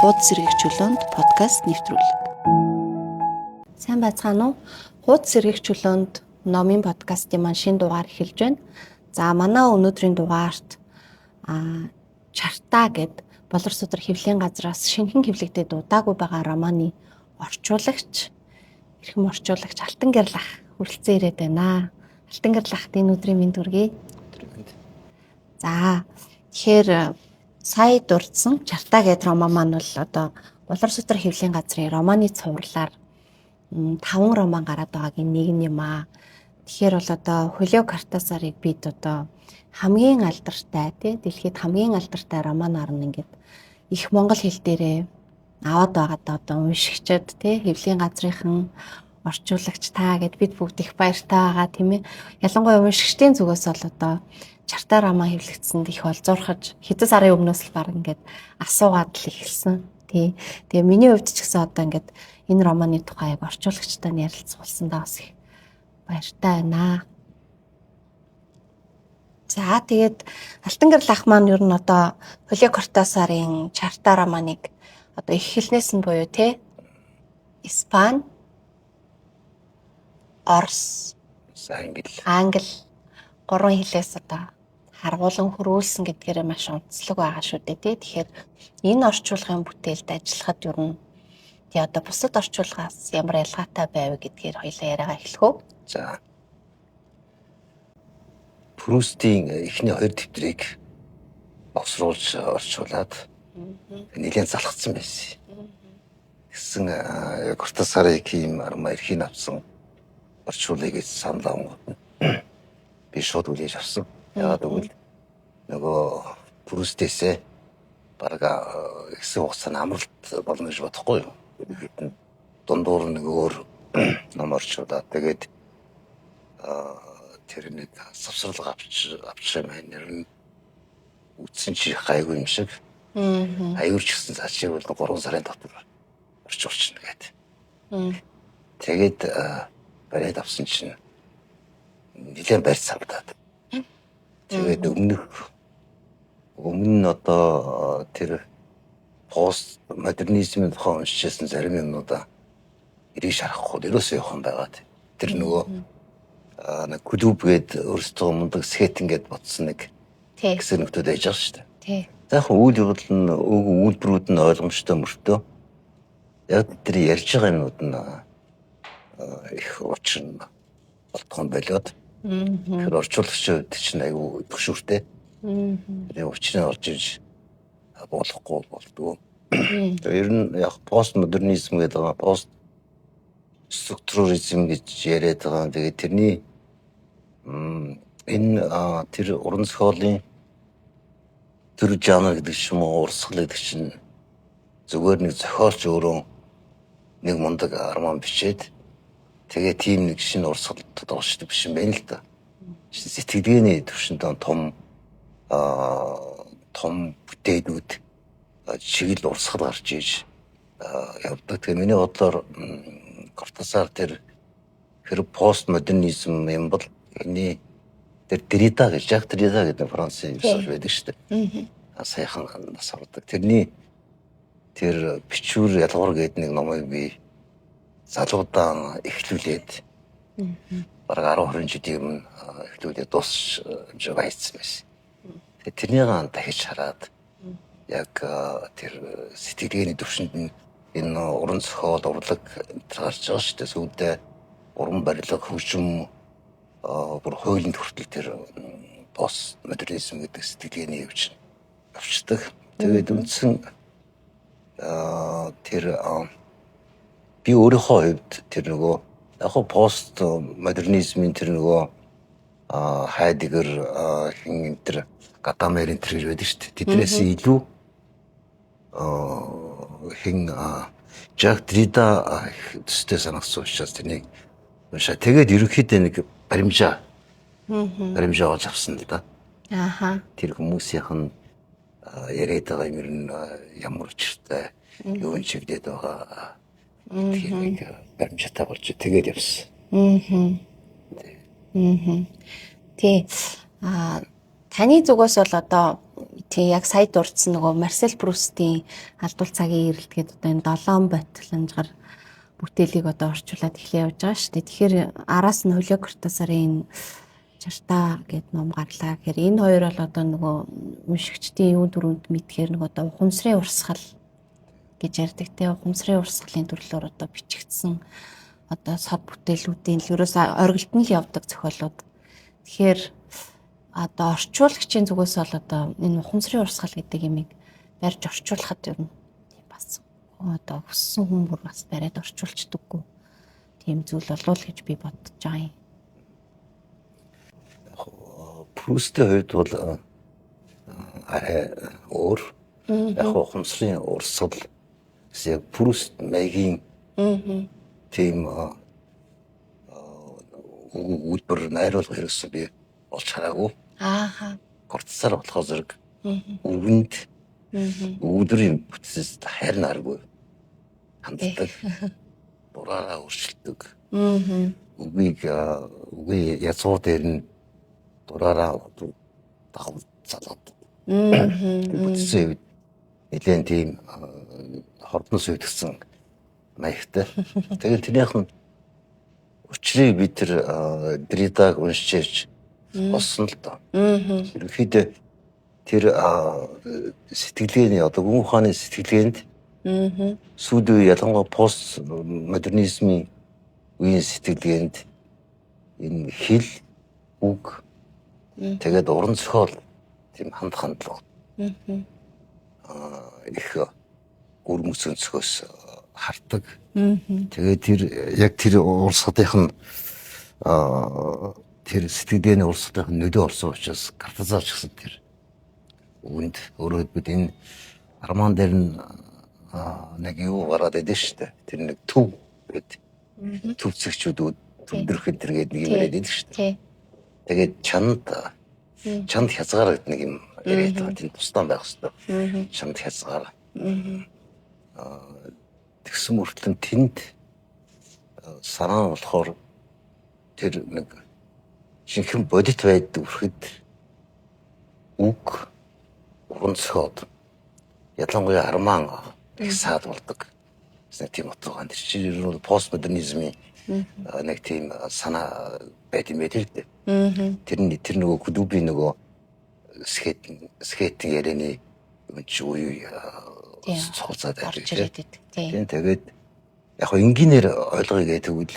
Хуудас сэргийгчүүлээнд подкаст нэвтрүүлэг. Сайн байцгаана уу? Хуудас сэргийгчүүлээнд номын подкастын маань шинэ дугаар эхэлж байна. За манай өнөөдрийн дугаарт Чартаа гэд Болор судар хэвлэлийн газраас шинэхэн хэвлэгдээд удаагүй байгаа романы орчуулагч, эрхэм орчуулагч Алтан Гярлах хүрэлцэн ирээд байна. Алтан Гярлахт энэ өдрийн мэнд хүргэе. За тэгэхээр сая дурдсан Чартаа гэдэг роман маань бол одоо Болор судар хэвлэлийн газрын романы цувралаар 5 роман гараад байгаагийн нэг юм аа. Тэгэхээр бол одоо Хулио Кортасарыг бид одоо хамгийн алдартай дэлхийд хамгийн алдартай романаар нь ингээд их монгол хэл дээрээ аваад байгаадаа одоо уншигчид хэвлэлийн газрынхан орчуулагч та гэд бид бүгд их баяртай байгаа тийм ээ. Ялангуяа уншигчдын зүгээс бол одоо Чартаа роман хэвлэгдсэнд их олзуурхаж хэдэн сарын өмнөөс л баг ингээд асуугаад л эхэлсэн. Тэгээ миний хувьд ч гэсэн одоо ингээд энэ романы тухай яг орчуулагчтай ярилцсан даа бас их баяртай байна. За тэгээд Алтан Гярлах маань ер нь одоо Хулио Кортасарын Чартаа романыг одоо их хэлнээс нь буюу Испани, Орос, Англи гурван хэлээс одоо харгуулan хөрвүүлсэн гэдгээрээ маш онцлог байгаа шүү дээ. Тэгэхээр энэ орчуулгын бүтээлд ажиллахад ер нь одоо бусад орчуулгаас ямар ялгаатай байв гэдгээр хоёлаа яриагаа эхлэх үү? За. Прустийн эхний 2 дэвтрийг босруулж орчуулад нэлээд залхацсан байсан. Тэгсэн Кортасарыг ийм эрхийн авсан орчуулгыг санал би шууд үлээж авсан. Яагаад гэвэл нөгөө Прустээсээ барага хэсэг хугацаанд амралт болно гэж бодохгүй юу? Дундуур нэг өөр ном орчуулаад тэгээд тэр нэг савсрал авч байна. Нэр нь үтсэн чи гайгүй юм шиг. Аюурч гэсэн цаашаа бол 3 сарын дотор орчуулчихна гэдэг. Тэгээд барайд авсан чинь нэлээд барьц савдаад. Тэгээд өмнө одоо тэр пост модернизмын тухай уншижсэн зарим юмнуудаа эрийг шарахгүй ерөөсөө явах байгаа. Тэр нөгөө нэг клуб гээд өөрсдөө мундаг сэтэн гээд бодсон нэг гэсэн нөхдөд байж байгаа шүү дээ. Заахын үйл явдал нь үйлдвэрүүд нь ойлгомжтой мөртөө яг тэр ярьж байгаа юмнууд нь их учир нь болтгон болоод тэр орчуулагчид чинь айгүй төгшүүртэй. Тэр учрыг орж иж болохгүй болдгоо. Ер нь яг постмодернизм гэдэг пост структуризм гэж яриад байгаа. Тэгээд тэрний энэ тэр уран зохиолын төр жанр гэдэг ч юм уу урсгал гэдэг чинь зүгээр нэг зохиолч өөрөө нэг мундаг роман бичээд тэгээ тийм нэг шинэ урсгалд доошдог биш юм байна л да. Сэтгэлгээний төвшөнд том бүтээлүүд чиглэл урсгал гарч иж явдаг. Тэгээ миний бодлоор Кортасар тэр постмодернизм юм бол энэ тэр Derrida гэж Жак Derrida гэдэг Францын философ байдаг шүү дээ. Саяхан нас ордог. Тэрний тэр бичвэр ялгуур гэдэг нэг номыг би залуудаа эхлүүлээд бараг 10-20 жилийн өмнө эхлүүлээд дуусж байсан байсан. Тэгээ тэрнийг дахиж хараад яг тэр сэтгэлгээний төвшөнд нь энэ уран зохиол, урлаг гарч байгаа шүү дээ. Сүүлдээ уран барилга, хөгжим, бүр хуулийн хүртэл тэр постмодернизм гэдэг сэтгэлгээний явж явцдаг. Тэгээд үндсэн тэр би өөрийнхөө хувьд тэр нөгөө яг постмодернизмын тэр нөгөө Хайдегер хин тэр Гадамерийн тэр гэж байдаг шүү дээ. Тэднээс илүү хин Жак Derrida төстэй санагдсан учраас тэрнийг уншаа. Тэгээд ерөнхийдөө нэг баримжаа олж авсан л да. Тэр хүмүүсийнх нь яриад байгаа юм ер нь ямар учиртай юу чиглээд байгаа. Тэгэхээр баримжаатай болж тэгээд явсан. Таны зүгээс бол одоо тий яг сая дурдсан нөгөө Марсел Прустийн алдуул цагийн ирэлтгээд одоо энэ 7 батламжгаар бүтээлийг одоо орчуулад эхлэе явж байгаа шүү дээ. Тэгэхээр араас нь Хулио Кортасарын Жартаа гэд ном гарлаа. Тэгэхээр энэ хоёр бол одоо нөгөө уншигчдын юу дөрөнд мэдхээр нөгөө одоо ухамсарын урсгал гэж ярьдаг те ухамсарын урсгалын төрлөөр одоо бичигдсэн одоо сод бүтээлүүдийн ерөөс оргилд нь л явдаг зохиолууд. Тэгэхээр одоо орчуулагчийн зүгээс бол одоо энэ ухамсарын урсгал гэдэг юмыг барьж орчуулахад ер нь бас одоо хүссэн хүн бүр бас бариад орчуулцдаггүй. Тийм зүйл болов уу гэж би бодож байгаа юм. Прустийн хувьд бол арай өөр. Яг ухамсарын урсгал гэсэн яг Пруст маягийн тийм үлбэр найруулга хэрэгсэн би олж хараагүй. Ааха. Кортасар болохоор зэрэг өвөнд өвдрийн бүтцээс хайрн аргүй ханддаг. Дураараа өршөлдөг. Үгүй язгуур дээр нь дураараа дагав залаад. Бүтцээ нэлээд тийм хордноос үүдгсэн маягтай. Тэгэл тэрнийх нь учрыг бид тэр Дридаг уншиж болсон л доо. Ерөнхийдөө тэр сэтгэлгээний одоо гүн ухааны сэтгэлгээнд сүүлийн ялангуяа пост модернизмын үеийн сэтгэлгээнд энэ хэл үг тэгээд уран зохиол тийм хандлага их өрмөц өнцгөөс хардаг. Тэгээд тэр яг тэр урсгалынх нь тэр сэтгэлгээний урсгалынх нь нөлөө орсон учраас Кортасар ч гэсэн тэр үнд өөрөө бид энэ арман дээр нь нэг юу гараад идэв шүү дээ. Тэр нэг төв гэдэг төвцөгчүүд төвдрөхөд тэргээд нэг юм яриад идэв шүү дээ. Тэгээд чанд хязгаар гэдэг нэг юм яриад байгаа. Тэр тусдаа байх хэрэгтэй. Чанд хязгаар. Тэгсэн мөртлөө тэнд санаа нь болохоор тэр нэг шинхэн бодит байдаг үрхэд үг уран зохиол ялангуяа арман их саад болдог. Тийм утгаар тэр чинь ер нь постмодернизмын нэг тийм санаа байт юм байдаг л дээ. Тэр нөгөө Кудуби нөгөө скет ярианы үгүй цоцоод байдаг. Тийм тэгээд яг хоо энгийнээр ойлгоё тэгвэл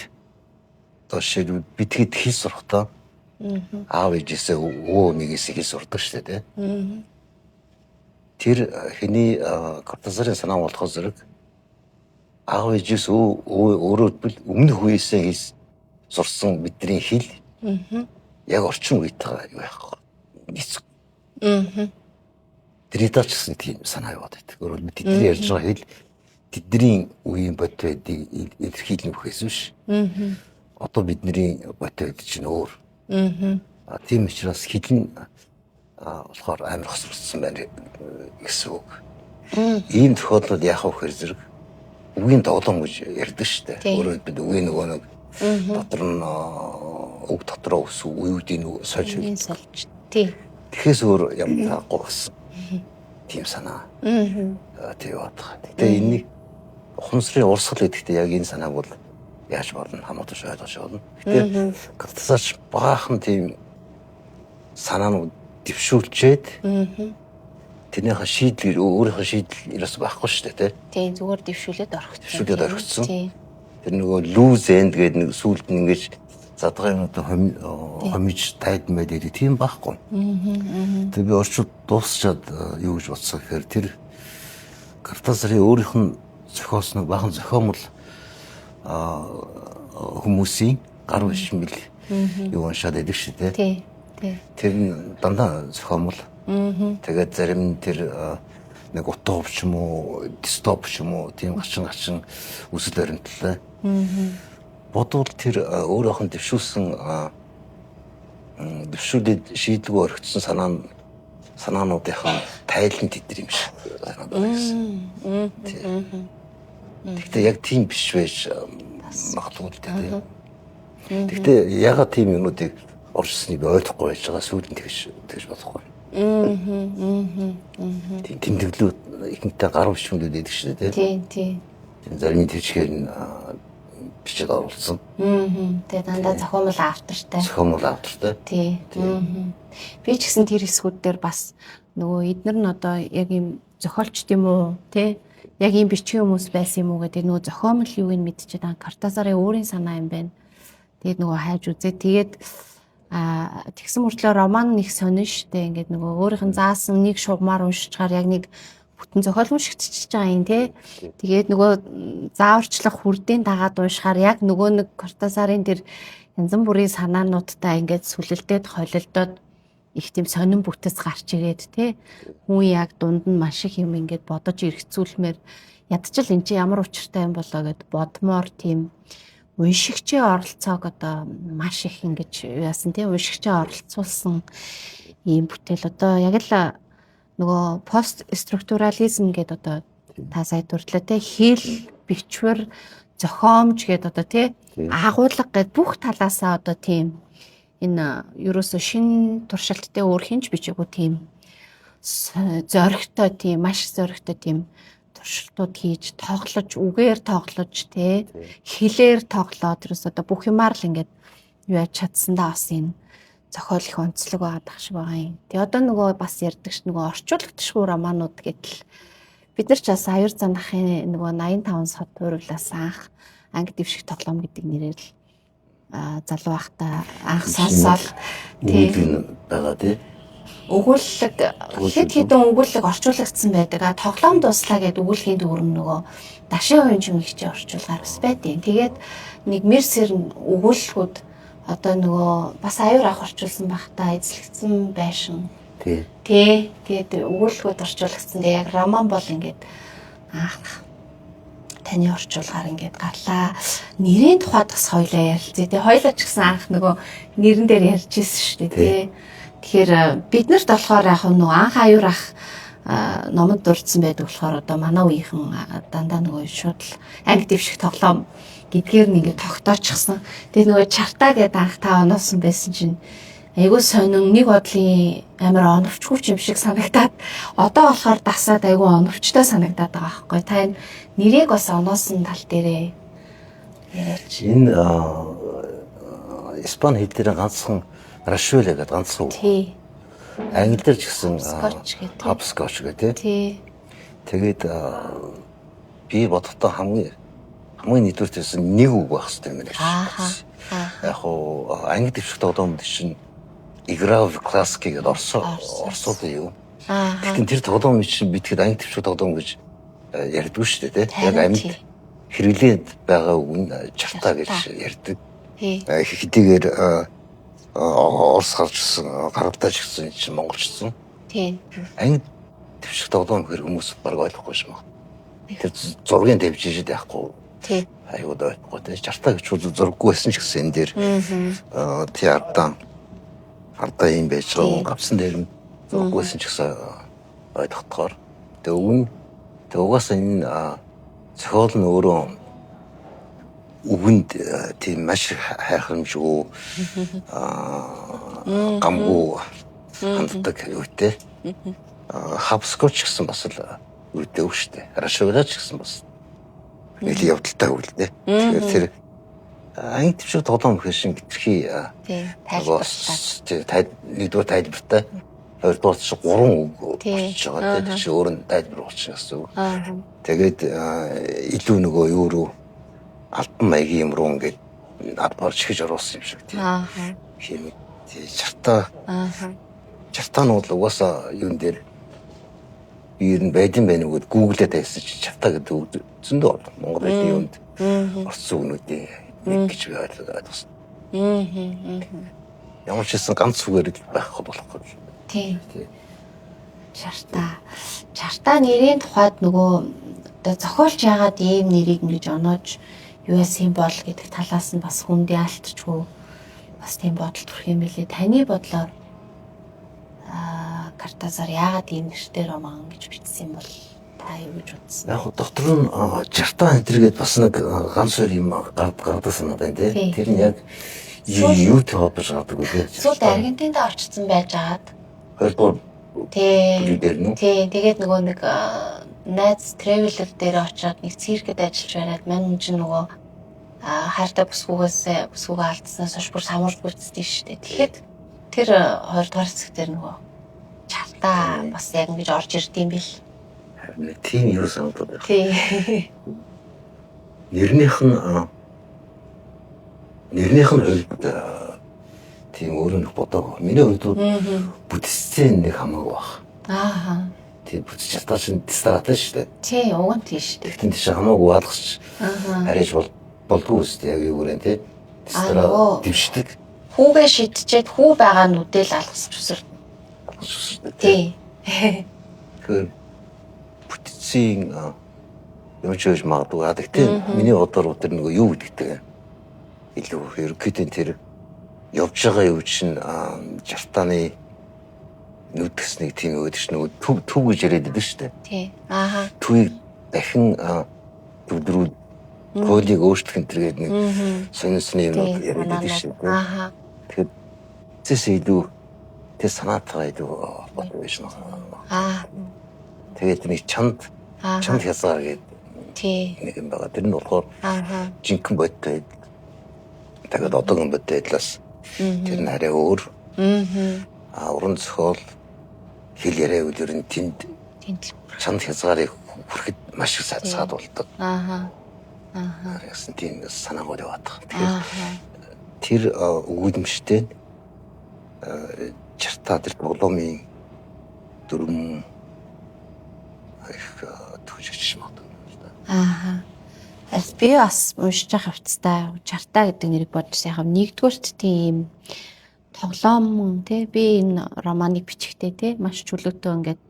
одоо шил битгэд хэл сурахдаа аав ээжээсээ өвөө нэгээс хэл сурдаг шүү дээ. Тэр хэний Кортасарын санаа болохоос зэрэг аав ээжээс өөрөө өмнөх үеэсээ хэл сурсан бидний хэл яг орчин үеийнхээ юу яах вэ? Дридач гэсэн тийм санаа яваад байдаг. Өөрөөр тэдний ярьж байгаа хэл тэдний үеийн бод байдгийг илэрхийлнэ гэхээс биш. Одоо бидний бод байд чинь өөр. Тийм учраас хэл нь болохоор амар хосролцсон байна гэсэн үг. Ийм тохиолдолд яах вэ гэхээр зэрэг үгийн тоглоом гэж ярьдаг шүү дээ. Өөрөөр бид үгийн нөгөө нэг дотор нь үг дотроо өсөв үеүүдийн сольж тий. Тэгэхээс өөр юм таахгүй болсон. Тийм санаа. Тэг яваад байгаа. Гэтэ энэний ухамсарын урсгал гэдэгт яг энэ санааг бол яаж болно хамаатаж ойлгож болно. Гэтэ Кортасарч баахан тийм санаанууд дэвшүүлчээд тэрнийхээ шийдэл өөрийнхөө шийдэл ерөөс байхгүй шүү дээ тийм зүгээр дэвшүүлээд орхисон. Дэвшүүлээд орхисон. Тэр нөгөө lose end гэдэг нэг сүулт нь ингэж задгай юмнууд хомиж тайдмаа дээр тийм байхгүй. Тэр би орчууд дуусчаад юу гэж бодсоо гэхээр тэр Кортасарын өөрийнх нь зохиосон бахан зохиомл хүмүүсийн гар бишмэл юу уншаад байдаг шүү дээ. Тэр нь дандаа зохиомл. Тэгээд зарим нь тэр нэг утга ч юм уу, дистоп ч юм уу тийм хачин үсэл баримтлаа. Бодвол тэр өөрөөх нь дэвшүүлээд шийдэлгүй орхицсан санаануудынхаа тайлан тэдэр юм шиг санаад байна. Гэхдээ яг тийм биш байж магадгүй л дээ. Гэхдээ ягаад тийм юмнуудыг оршсныг би ойлгохгүй байж байгаа сүйдэн тэгж бодохгүй. Тэмдэглүүд ихэнхдээ гар бичмэлүүд байдаг шүү дээ. Тийм. Зарим төчгээр нь бичиж оруулсан. Тэгээ дандаа зохиомл автортай. Зохиомл автортай. Тийм. Би ч гэсэн тэр хэсгүүд дээр бас нөгөө эднэр нь одоо яг юм зохиолчт юм уу тий? Яг юм бичгийн хүмүүс байсан юм уу гэдэг нөгөө зохиомл юуг нь мэдчихэд Картазарын өөрийн санаа юм байна. Тэгээд нөгөө хайж үзээ. Тэгээд тэгсэн мөртлөө роман нэг сонин штэ. Ингээд нөгөө өөрийнх нь заасан нэг шугамар уншичаар яг нэг бүтэн зохиолмол шигтчихэж байгаа юм тий. Тэгээд нөгөө зааварчлах хүрдийн дагаад уншихаар яг нөгөө нэг Картазарын тэр янз бүрийн санаануудтай ингээд сүлэлдээд холилдоод их тийм сонин бүтэц гарч ирээд тий. Хүн яг дунд нь маш их юм ингээд бодож эргцүүлмээр ядчил эн чинь ямар учиртай юм болоо гэд бодмоор тийм уншигчийн оролцоог одоо маш их ингэж яасан тий уншигчийн оролцуулсан ийм бүтээл одоо яг л нөгөө пост структурализм гэдэг одоо та сая дурдлаа тий хэл бичвэр зохиомж гэдэг одоо тий агуулга гэд бүх талаасаа одоо тийм энэ ерөөсө шин туршилттай өөр хинч бичээгүй тийм зоригтой тийм маш зоригтой тийм туршилтууд хийж тоглож үгээр тоглож тий хэлээр тоглоод ерөөсө одоо бүх юмар л ингээд юу яж чадсандаа бас энэ зохиол их онцлог байгаа шиг байгаа юм. Тэгээ одоо нөгөө бас ярьдагч нөгөө орчуулагчгүй романууд гэдэл бид нар ч бас аюур занахын нөгөө 85 сод хуурлаас анх анги дэвших тоглоом гэдэг нэрээр л залуу байхдаа анх сонсоод тийм байгаа тий. Өгүүлэг хэд хэдэн өгүүлэг орчуулагдсан байдаг. Тоглоом дуслаа гэдэг өгүүлгийн дүүрэн нөгөө дашин хувийн чимэгчийн орчуулгаар бас байдیں۔ Тэгээд нэг мерсер өгүүлэлгүүд одоо нөгөө бас аюур ах орчуулсан байхдаа эзлэгдсэн байшин. Тий. Тэгээд өгүүлэлгүүд орчуулагдсан. Яг роман бол ингээд анх таны орчуулгаар ингээд гарлаа. Нэрийн тухайд бас хоёлаа ярилцээ. Тэгээ хоёлаа ч гэсэн анх нөгөө нэрэн дээр ярьж ирсэн шүү дээ тий. Тэгэхээр бид нарт болохоор яг нөгөө анх аюур ах номод дурдсан байдаг болохоор одоо манай үеийнхэн дандаа нөгөө шууд анги дэвших тоглоом гэдгээр нь ингээд тогтоочихсан. Тэгээ нөгөө чартаа гэдэг анх та оноосон байсан чинь айгуу сонин нэг бодлын амар оновчгүй юм шиг санагдаад одоо болохоор дасаад айгуу оновчтой санагдаад байгаа байхгүй. Та энэ нэрийг бас оноосон тал дээрээ яриач. Энэ Испани хэл дээр ганцхан Рашвеле гэдэг ганцхан. Тий. Англиэр ч гэсэн Hopscotch гэдэг тий. Тэгээд би бодохдоо хамгийн нийтүүртээс нэг үг байх хэрэгтэй юм байна. Яг уу англи дэвших тоглоомд чинь Играв классик гэдэг орсууд юу. Тэгэхээр тэр тоглоом чинь битгэд англи дэвших тоглоом гэж ярьдгүй шүү дээ тий. Яг амьд хэрэглээд байгаа үг нь чартаа гэж ярьдаг. Хэдийгээр Орос гарчсан, гаргадаж гисэн чинь монголчсон. Тийм. Англи дэвших тоглоом хэр хүмүүс баг ойлгохгүй юм байна. Тэр зургийн дэвжиж байхгүй. Тийм. Аюу дайхгүй тий. Чартаа гэж зурггүй байсан ч гэсэн энэ дээр тий ардаа юм байж байгаа. Гавсан дээр нь зурггүй байсан ч гэсэн ойлгохоор. Тэгээ угаасаа энэ зохиол нь өөрөө үгэнд тийм маш хайхрамжгүй гамгүй ханддаг үүтэй. Hopscotch гэсэн бас л үүтэй үг шүү дээ. Рашвеле ч гэсэн бас нэг явдалтай үг л дээ. Тэгэхээр тэр англи дэвших тоглоом хэшин гитэрхий нэгдүгээр тайлбартай хоёрдугаар чинь 3 үг болчихж байгаа тийм чи өөр нь тайлбар болчихно гэсэн үг. Тэгээд илүү нөгөө юу рүү альбан маягийн юм руу ингээд адбар чихэж оруулсан юм шиг тийм. Тийм чартаанууд угаасаа юун дээр биер нь байдсан байх нүгд гуглаад байсан чи чартаа гэдэг үг зөндөө Монгол хэлний юунд орсон үгнүүдийн нэг гэж би ойлгосон. Ямар ч гэсэн ганц үгээр л байх болохгүй. Тийм. Чартаа нэрийн тухайд нөгөө одоо зохиолч яагаад ийм нэрийг ингэж оноож юу символ гэдэг талаас нь бас хүндээ алдчихгүй бас тийм бодол төрх юм билээ. Таны бодлоор Картазар яагаад ийм нэртэй роман гэж бичсэн юм бол та юу гэж бодсон? Яг доктор нь чартаа энтергээд бас нэг ганц хоёр юм гардасан надад тийм. Тэр нь яг юу толбож гардаг үү? Сүүлд Аргентинд орчсон байж агаад. Хоёрдугаар Тий. дээр нүү. Тий. Тэгээд нөгөө нэг найз traveler дээр очиод нэг циркэд ажиллаж байгаад менеж нөгөө хайртай бүсгүйгээ алдснаас хойш бүр самуурд гүйцэдэж штэ. Тэгэхэд тэр хоёрдугаар хэсэг дээр нөгөө чартаа бас яг ингэж орж ирдэм бил. Харин тийм юу санагдаад байна. Тий. Нэрнийх нь хувьд тийм өөрөө нэг бодоагүй. Миний хувьд бүтэцсэн нэг хамаагүй баг. Ааха. Тийм бүтэж чадаа шин дистагатай шүү дээ. Тий, уг нь тий шүү дээ. Тэгтэн тийш хамаагүй хаалгасч арайж болдгоо үстэй яг юу гэрэн тий. Дистага дэвшдэг. Хүүгээ шидчихэд хүү байгаа нүдэл алгасч үсэр. Тий. Тэр бүтцийн юм чиж магадгүй. Гэхдээ миний бодоор тэр нөгөө юу гэдэгтэй. Илүү ерөөхдөө тэр явж байгаа юу чинь жартааны нүдгс нэг тийм өгдөг ш нөгөө төв гэж яриад байдаг шүү дээ. Тий. Ааха. Түүийг дахин өдрүүд кодыг өөрчлөх энэ төргээд нэг сонирхны юм яриад байдаг шүү дээ. Ааха. Тэгэхээр зэс илүү тэр санаатайгаа илүү бодсон байж байна. Тэгээд нэг чанд хязгаар гэдэг нэг юм байгаа. Тэр нь болохоор жинхэнэ бодтой. Тэгээд одоогийн бодтой талаас тэр нь арай өөр. Уран зохиол хэл яриа үл ер нь тэнд чанд хязгаарыг хүрэхэд маш их саад болдог. Яасан тийм санаагаар яваад байгаа. Тэгэхээр тэр өгүүлэмжтэй чартаа тэр тоглоомын дүрм их төвчж магадгүй. Аль би бас уншиж байгаа хэвчтэй чартаа гэдэг нэрийг бодсон. Яг нэгдүгээрт тийм тоглоом тий би энэ романыг бичихтэй тий маш чөлөөтэй ингээд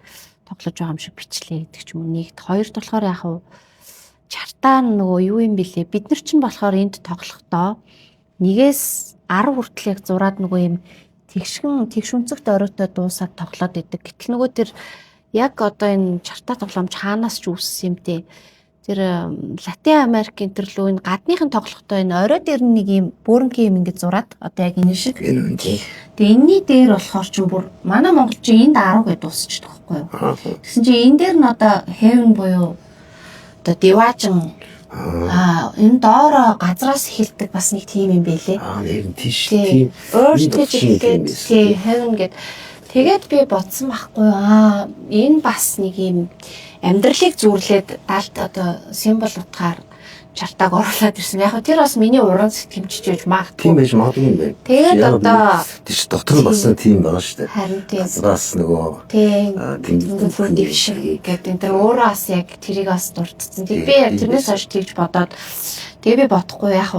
тоглож байгаа юм шиг бичлээ гэдэг ч юм уу. Нэгт хоёрт болохоор яг чартаа нөгөө юу юм бэлээ. Бид нар чинь болохоор энд тоглохдоо 1-ээс 10 хүртэл яг зураад нөгөө юм тэгшүнцэгт оройтой дуусаад тоглоод идэг. Гэтэл нөгөө тэр яг одоо энэ чартаа тоглоомч хаанаас ч үүссэн юм дээ. Тэр Латин Америкийн төрлөө энэ гадныхын тоглохдоо энэ орой дээр нэг юм бөөрнгийн юм ингээд зураад одоо яг энэ шиг. Тэгээ энэний дээр болохоор ч бүр манай монголчин энд 10 гэдээ дуусчихдаг байхгүй юу. Тэгсэн чинь энэ дээр нь одоо heaven буюу одоо диваажин энэ доороо газраас эхэлдэг бас нэг тийм юм байлээ. Нэг тийш тийм earth гэдэг тийм heaven гэдэг. Тэгээд би бодсон байхгүй энэ бас нэг юм амьдралыг зүүрлээд далд одоо символ утгаар чартааг оруулаад ирсэн. Яг тэр бас миний уран сэтгэмжч гэж магадгүй. Тийм байж магадгүй юм байна. Тэгээд одоо тийш дотор нь бас тийм байгаа шүү дээ. Харин тийм. Бас нөгөө тийм дэвшиг гэдэг. Тэр өөрөө бас яг тэрийг бас дурдсан. Тэг би яг тэрнээс хойш тэгж бодоод тэгээ би бодохгүй яг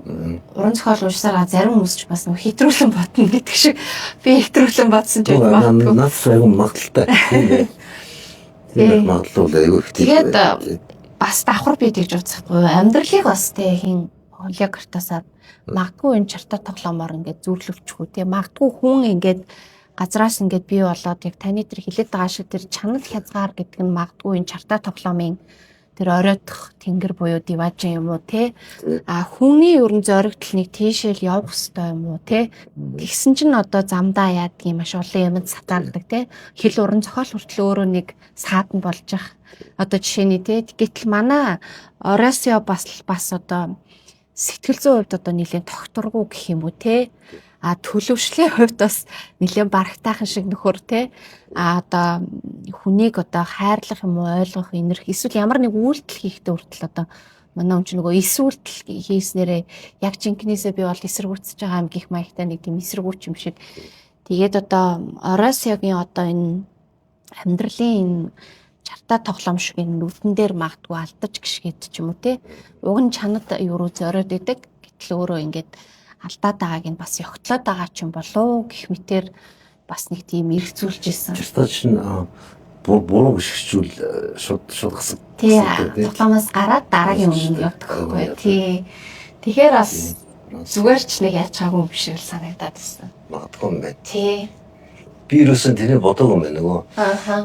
уран зохиол уншсараа зарим хүмүүс ч бас нөгөө хэтрүүлэн бодно гэдэг шиг би хэтрүүлэн бодсон ч магадгүй. Наад сайг магадaltaй. Тийм магадлал айгүй их. Тэгээд бас давхар би тэгж бодсохгүй амьдралыг бас тэг хин холиогартасаад магадгүй энэ чартаа тоглоомоор ингээд зүрлөвчгүй тэг магадгүй хүн ингээд газраас ингээд бий болоод яг таны тэр хилээд байгаа шиг тэр чанал хязгаар гэдэг нь магадгүй энэ чартаа тоглоомын тэр оройтох тэнгэр буюу диважин юм уу те хүний ерөн зоригтол нэг тийшэл явах хэрэгтэй юм уу те тэгсэн чинь одоо замдаа яадгийн маш олон юмд сатаардаг те хэл уран зохиол хүртэл өөрөө нэг саадан болж ах одоо жишээний те гэтэл манай Оросио бас одоо сэтгэл зүйн хувьд одоо нэлээд тогтургүй гэх юм уу те төлөвшлийн хувьд бас нэлээд барагтайхан шиг нөхөр те одоо хүнийг одоо хайрлах юм уу ойлгох инэрх эсвэл ямар нэг үйлдэл хийхдээ хүртэл одоо манай хүн ч нөгөө эсвэлтэл хийснээрээ яг жинкнээсээ би бол эсэргүүцэж байгаа юм гих маягтай нэг тийм эсэргүүч юм шиг тэгээд одоо Оросиогийн одоо энэ амьдралын энэ чартаа тоглоом шиг энэ нүдэн дээр магадгүй алдаж гიშгэд ч юм уу те уг нь чанад юу руу зориод идэг гэтэл өөрөө ингээд алдаад байгааг нь бас ёгтлоод байгаа ч юм болов гэх мэтэр бас нэг тийм эргцүүлж исэн. Чартаа чинь буруу гიშгчүүл шууд гасаг. Тий. Тоглоомоос гараад дараагийн өмнө явдаг байхгүй. Тий. Тэгэхээр бас зүгээр ч нэг яаж чаагүй юм биш л санагдаад байна. Магадгүй юм байна. Тий. Би юусэн тэрний бодоогүй юм байна нөгөө.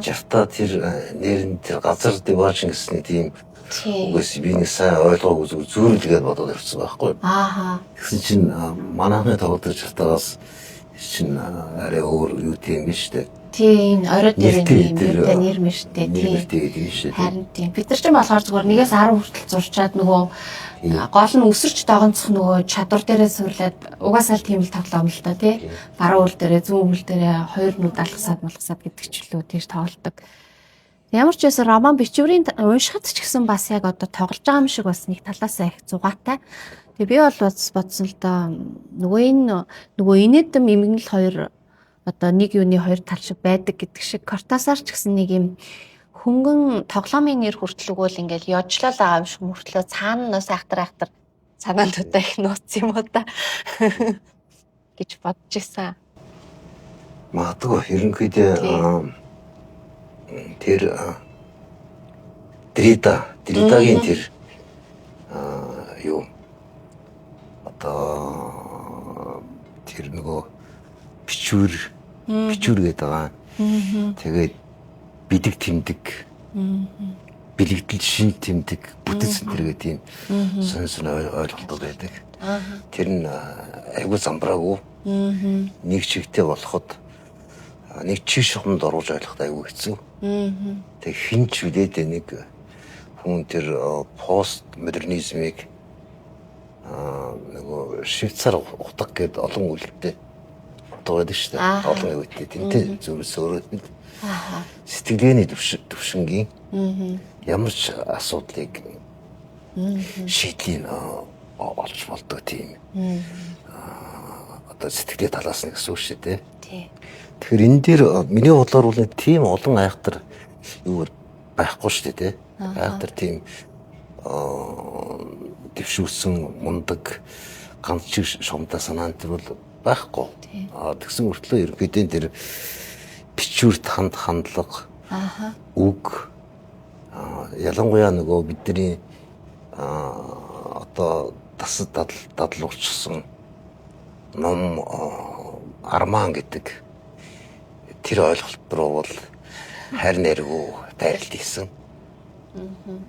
Чартаа тэр нэрэн тэр газар диваажин гэсэн тийм үгүйс би нэг сайн ойлгоогүй зүгээр тэгээд бодоод ирсэн байхгүй. Тэгсэн чинь манайхны тоглолт чартаагаас чинь арай өөр юу тийм биш үү? Тийм орой дээр Нэртэй, нэр мэртэй тийм. Нэртэй гэдэг нь шүү дээ. Харин тийм бид нар ч юм болохоор зүгээр нэгээс 10 хүртэл зурчаад нөгөө гол нь өсөрч догонцох нөгөө чадвар дээрээ суурлаад угаасаа л тийм л тоглоом л да тий. Баруун үл дээрээ зүүн үл дээрээ хоёр нүд алгасаад гэдэг ч лөө тийш тоглодог. Ямар ч байсан роман бичвэрийн уншихад ч гэсэн бас яг одоо тоглож байгаа юм шиг бас нэг талаасаа их зугаатай. Тэгээ би бол бодсон л доо нөгөө инээдэм эмгэнэл хоёр одоо нэг юуны хоёр тал шиг байдаг гэдэг шиг Кортасар ч гэсэн нэг юм хөнгөн тоглоомын нэр хүртэл өгөөл ингээл ёжлол байгаа юм шиг мөртлөө цаана нөөс айхтар санаандуудаа их нууц юм уу та гэж бодож исэн. Магадгүй ерөнхийдөө тэр Дридагийн тэр юу одоо тэр нөгөө бичвэр гэдэг байгаа. Тэгээд бидэг тэмдэг бэлэгдэл шин тэмдэг бүтэц энэ тийм сонсон ойлголтууд байдаг. Тэр нь айгүй замбраагүй нэг чигтээ болоход нэг чиг шухамд оруулж ойлгоход айгүй хэцүү. Тэг хинч үлээд нэг хүн тэр пост модернизмыг нөгөө Швейцар утга гэдэг олон үйлдэлтэй байдаг шүү дээ. Олон үйлдэлтэй тэнтэй зөвлөс өөрөд нь сэтгэлгээний төвшингийн ямар ч асуудлыг шийдлийн олж болдог тийм одоо сэтгэлийн талаас нь гэсэн үг шүү дээ. Тэгэхээр энэ дээр миний бодлоор бол тийм олон айхтар юу байхгүй шүү дээ. Айхтар тийм дэвшүүлсэн мундаг ганц чиг шомтой санаанд бол байхгүй. Тэгсэн мөртлөө ерөнхийдөө тэр бичвэрт хандлага үг ялангуяа нөгөө бидний одоо тасад дадлуулчихсан ном арман гэдэг тэр ойлголт руу бол хайр нэргүй дайралт хийсэн.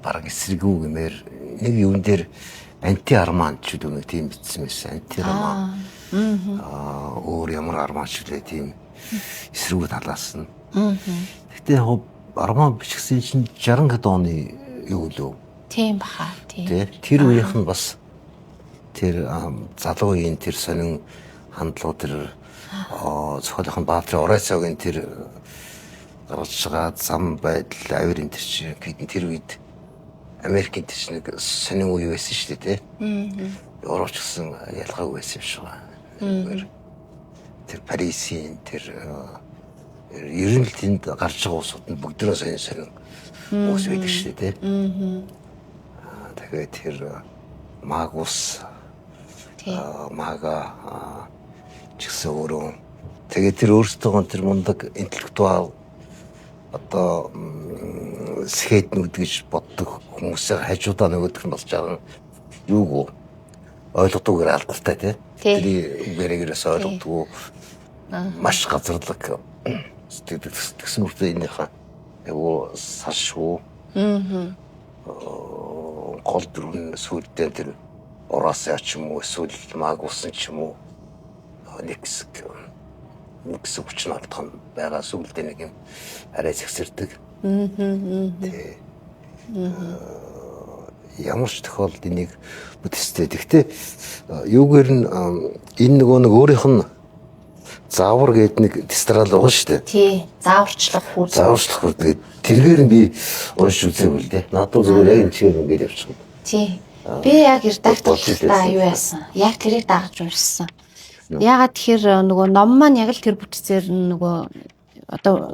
Бараг эсрэгүү гэмээр нэг юун дээр анти арман ч гэдэг нэг тийм бичсэн байсан. Анти арман. Өөр ямар арман ч үлээ тийм эсрэгүү талаас нь. Гэтэ яг арман бичсэн чинь 60 хэд оны юу лөө. Тийм баха. Тэр үеийнх нь бас тэр залуу үеийн тэр сонин хандлага тэр зохиолын Баатарын Орайцоогийн тэр гарч байгаа зам байдал авирын тэр чинь тэр үед Америкийн тэр чинь нэг сонин үе байсан шүү дээ тий. Европч гэсэн ялгаагүй байсан юм шиг байна. Тэр Парисын тэр ер нь л тэнд гарч байгаа улсууд нь бүгдөө сонин уус байдаг шүү дээ тий. Тэгээд тэр Магус мага чигсэн өөрөө тэгээд тэр өөрсдөө тэр мундаг интеллектуал одоо сэхэднүүд гэж боддог хүмүүсээ хажуудаа нөгөөх нь болж байгаа юуг ойлгодоггүй алдартай тий. Тэрийг гэрээс ойлгодоггүй маш газарлаг тэгсэн үртэй энийхээ айгу сашгүй гол дөрвөн сүлдээ тэр Орасаа ч юм уу эсвэл Магусан ч юм уу нэг хэсэг хүчин алдах байгаа сүлдээ нэг юм арай зэгсэрдэг. Ямар ч тохиолдолд энийг бүтээстэй. Гэхдээ юугээр нь энэ нөгөө нэг өөрийнх нь заавар гэдэг нэг дистрал байгаа шүү дээ. Тий. Зааварчлах хүү. Тэгээд тэргээр нь би уншиж үзээгүй л дээ. Надад зүгээр яг энэ чигээр ингээд явчихсан. Тий. Би яг редакторлаа юу яасан? Яг тэрийг дагаж уншсан. Ягаад тэгэхээр нөгөө ном маань яг л тэр бүтцээр нөгөө одоо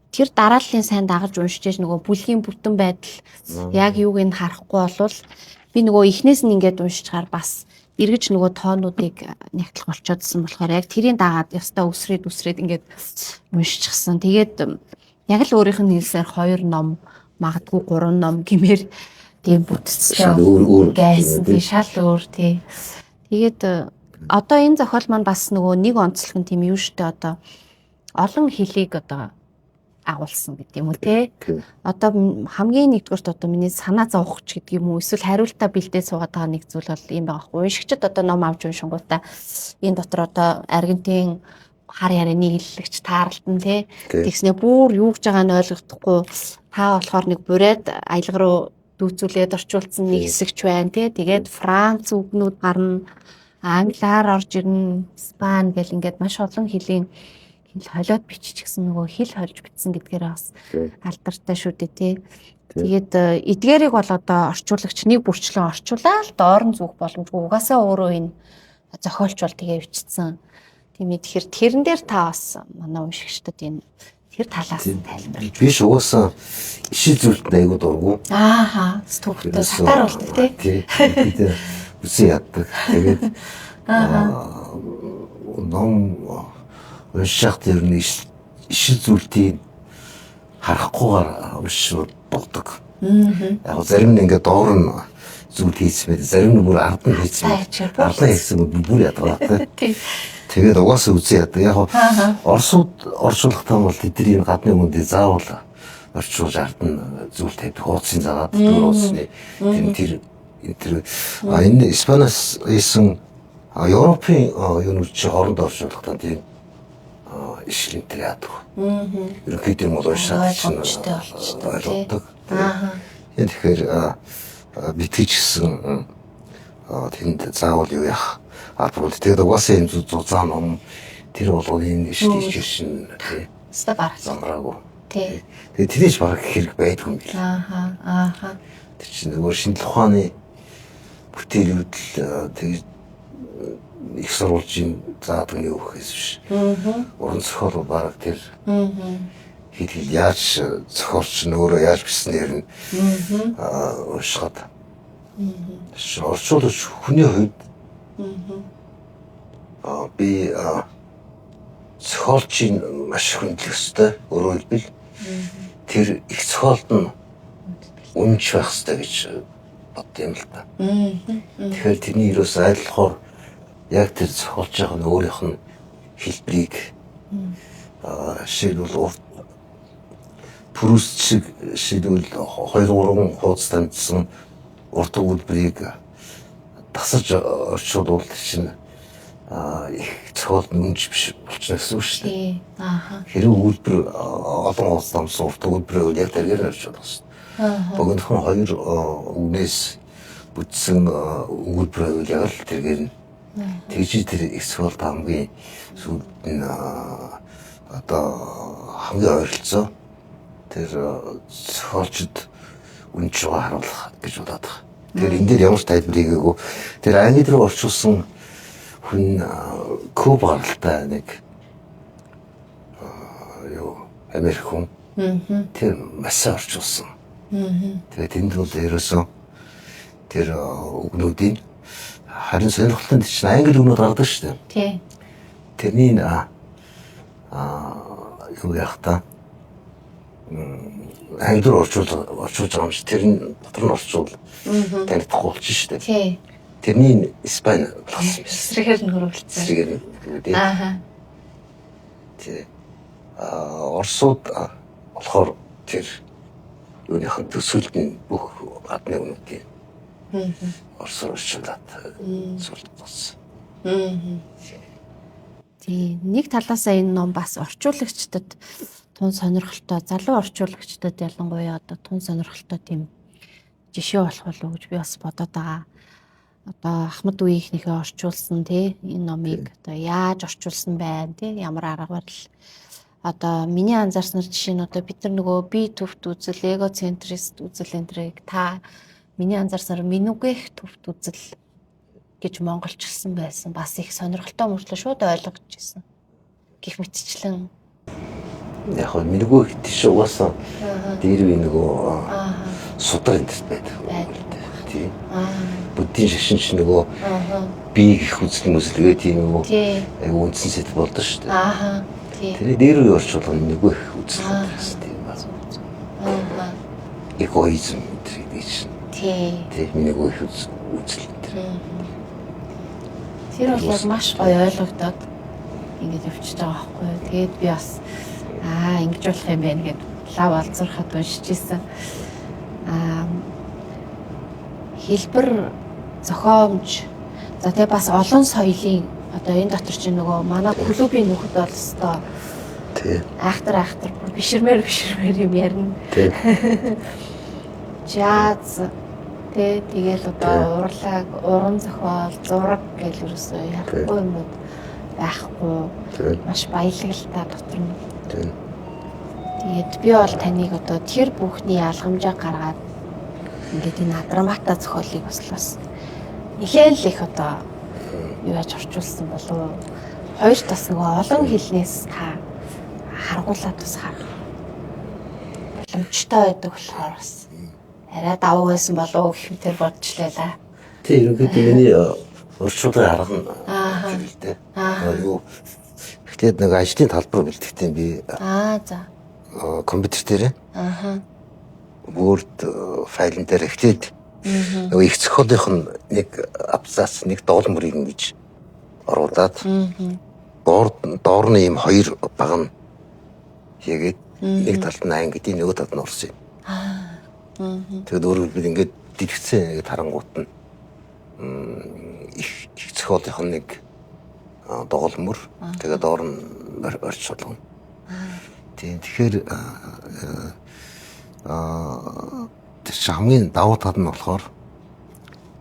тэр дарааллын сайн дагаж уншиж нөгөө бүлгийн бүтэн байдал яг юуг нь харахгүй болвол би нөгөө эхнээс нь ингээд уншичаар бас эргэж нөгөө тоонуудыг нягтлах болчиходсон болохоор яг тэрийн дагаад ястаа үсрээд ингээд уншчихсан. Тэгээд яг л өөрийнх нь хэлсээр 2 ном, магадгүй 3 ном гэмээр тийм бүтцтэй гайсан тий шал өөр тий. Тэгээд одоо энэ зохиол маань бас нөгөө нэг онцлог нь тийм юу штэ одоо олон хэлийг одоо агуулсан гэдэг юм уу тий. Одоо хамгийн нэгдүгээрт одоо миний санаа зовхч гэдэг юм уу эсвэл хариултаа бэлдээд суугаад байгаа нэг зүйл бол юм байгаа хгүй. Уншигчд одоо ном авч уншингуудаа энэ дотор одоо Аргентин хар ярианы хэллэгч таарлтан тий. Тий. Тэгснэ бүр юу гэж байгааг нь ойлгохдохгүй та болохоор нэг бүрээд аялга руу дүүцүүлээд орчуулсан нэг хэсэгч байна тий. Тэгээд Франц үгнүүд гарна, англиар орж ирнэ, испани гэл ингээд маш олон хэлийг хэл холиод биччихсэн нөгөө хэл хольж бичсэн гэдгээрээ бас алдартай шүү дээ тий. Тэгээд эдгээрийг бол одоо орчуулагч нэг бүрчлэн орчуулаад доор нь зүгх боломжгүй угаасаа өөрөө энэ зохиолч бол тэгээ бичсэн. Тийм ээ тэгэхээр тэрэн дээр та бас манай уншигчдад энэ тэр талаас нь тайлбарлаж. Биш угаасаа ишил зүйлд айгуу дургу. Ааха түүхтэй сатар болдог тий. Бид үгүй яддаг. Тэгээд ном унших тэр нэг ишил зүйлийг харахгүйгээр уншиж болдог. Яг зарим нь ингээд доор нь зүйл хийцмээр зарим нь бүр ард нь хийцмээр ардаа хийсэн бүр ядгатай. Тэгээд угаасаа үзье яадаг. Яг Оросууд орчуулгатаа бол тэдний энэ гадны хүндээ заавал орчуулж ард нь зүйл тавьдаг. Хуудсын загаад дөрөв уусны тэр энэ Испаниас ийсэн Европын юунууд чи хоорондоо орчуулгатаа тийм ишилэнтэй яадаг. Ерөнхийдөө бол уншаад ойлгодог. Тэгэхээр битгий ч гэсэн тэнд заавал юу яах албагүй. Тэгээд угаасаа энэ зузаан ном тэр бол энэ ишлийн ширшин тий. Замраагүй. Тий. Тэгээд тэрийж барах хэрэг байдгүй юм бил. Тэр чинь нөгөө шинжлэх ухааны бүтээлүүд л тэгээд их сурвалжийн заадаг нь юу гэхээс биш. Уран зохиол бараг тэр хэл яаж зохиолч нь өөрөө яаж бичснээр нь уншихад. Орчуулагч хүний хувьд би зохиолчийн маш хөндлөх ёстой. Өөрөөр хэлбэл тэр их зохиолд нь үнэнч байх ёстой гэж бодсон юм л да. Тэгэхээр тэрний ерөөс айлхоор яг тэр зохиолж байгаа нь өөрийнх нь хэлбэрийг шийдвэл Пруст шиг шийдвэл 2-3 хуудас тамдсан урт өгүүлбэрийг тасаж орчуулвал чинь их зохиолд нь үнж биш болчихно гэсэн үг шүү дээ. Хэрэв өгүүлбэр олон хуудас тамдсан урт өгүүлбэрээ яг тэргээр орчуулах шүү дээ. Богинохон 2 үгнээс бүтсэн өгүүлбэрээ яг л тэргээр нь тэгж тэр их зохиолд хамгийн сүүлд нь одоо хамгийн ойролцоо тэр зохиолчд үнж байгаа харуулах гэж бодоод байгаа. Тэгэхээр энэ дээр ямар ч тайлбар хийгээгүй. Тэр англи руу орчуулсан хүн Куб гаралтай нэг Америк хүн. Тэр маш орчуулсан. Тэгээд энд бол ерөөсөө тэр үгнүүдийн харин сонирхолтой чинь англи үгнүүд гардаг шүү дээ. Тий. Тэрний юу яах та англи руу орчуулж байгаа юм шиг тэр нь дотор нь орчуул танигдахгүй болчих шүү дээ. Тий. Тэрний Испани болсон юм. Эсрэгээр нь хөрвүүлсэн. Эсрэгээр нь. Тий. Оросууд болохоор тэр юуныхан төсөлд нь бүх гадны үнүүдийн орсоор орчуулад сүлд болсон. Тий. Нэг талаасаа энэ ном бас орчуулагчдад тун сонирхолтой, залуу орчуулагчдад ялангуяа одоо тун сонирхолтой тийм жишээ болох болов уу гэж би бас бодоод байгаа. Одоо Ахмад үеийнхнийхээ орчуулсан тий энэ номыг одоо яаж орчуулсан байна тий ямар аргаар л одоо миний анзаарснаар жишээ нь одоо бид нар нөгөө би төвт үзэл, эгоцентрист үзэл энтрийг та миний анзаарснаар минүгэх төвт үзэл гэж монголчилсан байсан. Бас их сонирхолтой мөртлөө шууд ойлгогдчихсэн. Гэх мэтчлэн яг хөө минүгөө тийш угаасаа дээр би нөгөө судар энэ байдаг. Тий. Буддийн шашин ч нөгөө би гэх үзэл мэсэлгээ тийм нөгөө айгу үндсэн сэт болдог шүү дээ. Тэр дээр үе орчуулга нөгөө их үзэл байсан тийм ба. Эгоизм гэж. Тий. Минүгөө их үзэл тэр. Тэр бол маш гоё ойлгогдоод ингэж явчихж байгаа байхгүй юу. Тэгээд би бас ингэж болох юм байна гэд лав алзуурхад уншиж ирсэн. Хэлбэр зохиомж за тэгээ бас олон соёлын одоо энэ дотор чинь нөгөө манай клубын нөхөд бол өстой тий. айхтар биширмээр юм ярина. Тий. Жаз тэгэл одоо урлаг, уран зохиол, зураг гэл ерөөсөө ярихгүй юмуд байхгүй. Маш баялагтай дотор нь. Тэгээд би бол таныг одоо тэр бүхний ялгамжаа гаргаад ингээд энэ драмата зохиолыг бас нэлээд л их одоо юу яаж орчуулсан болов. Хоёр тас нөгөө олон хэлнээс та харгуулаад бас боломжтой байдаг болохоор бас арай давуу байсан болов гэх мэтэр бодчихлаа да. Тий, ерөнхийдөө миний урьдчилан харгана хэлтэй. Юу гэхдээ нэг ажлын талбар бэлтгэхдээ би За. компьютер дээр Word файлн дээр ихтэй нөгөө их зохиолынх нь нэг абзац нэг доолмөрийг ингэж оруулаад доор нь ийм хоёр баг нь хийгээд нэг талд нь англи нөгөө талд нь орсон юм. Тэгээд өөрөөр хэлбэл ингээд дэлгэцэн ингээд харангуут нь их зохиолынх нь нэг доолмөр тэгээд доор нь орчуулган. Тэгэхээр тэр хамгийн давуу тал нь болохоор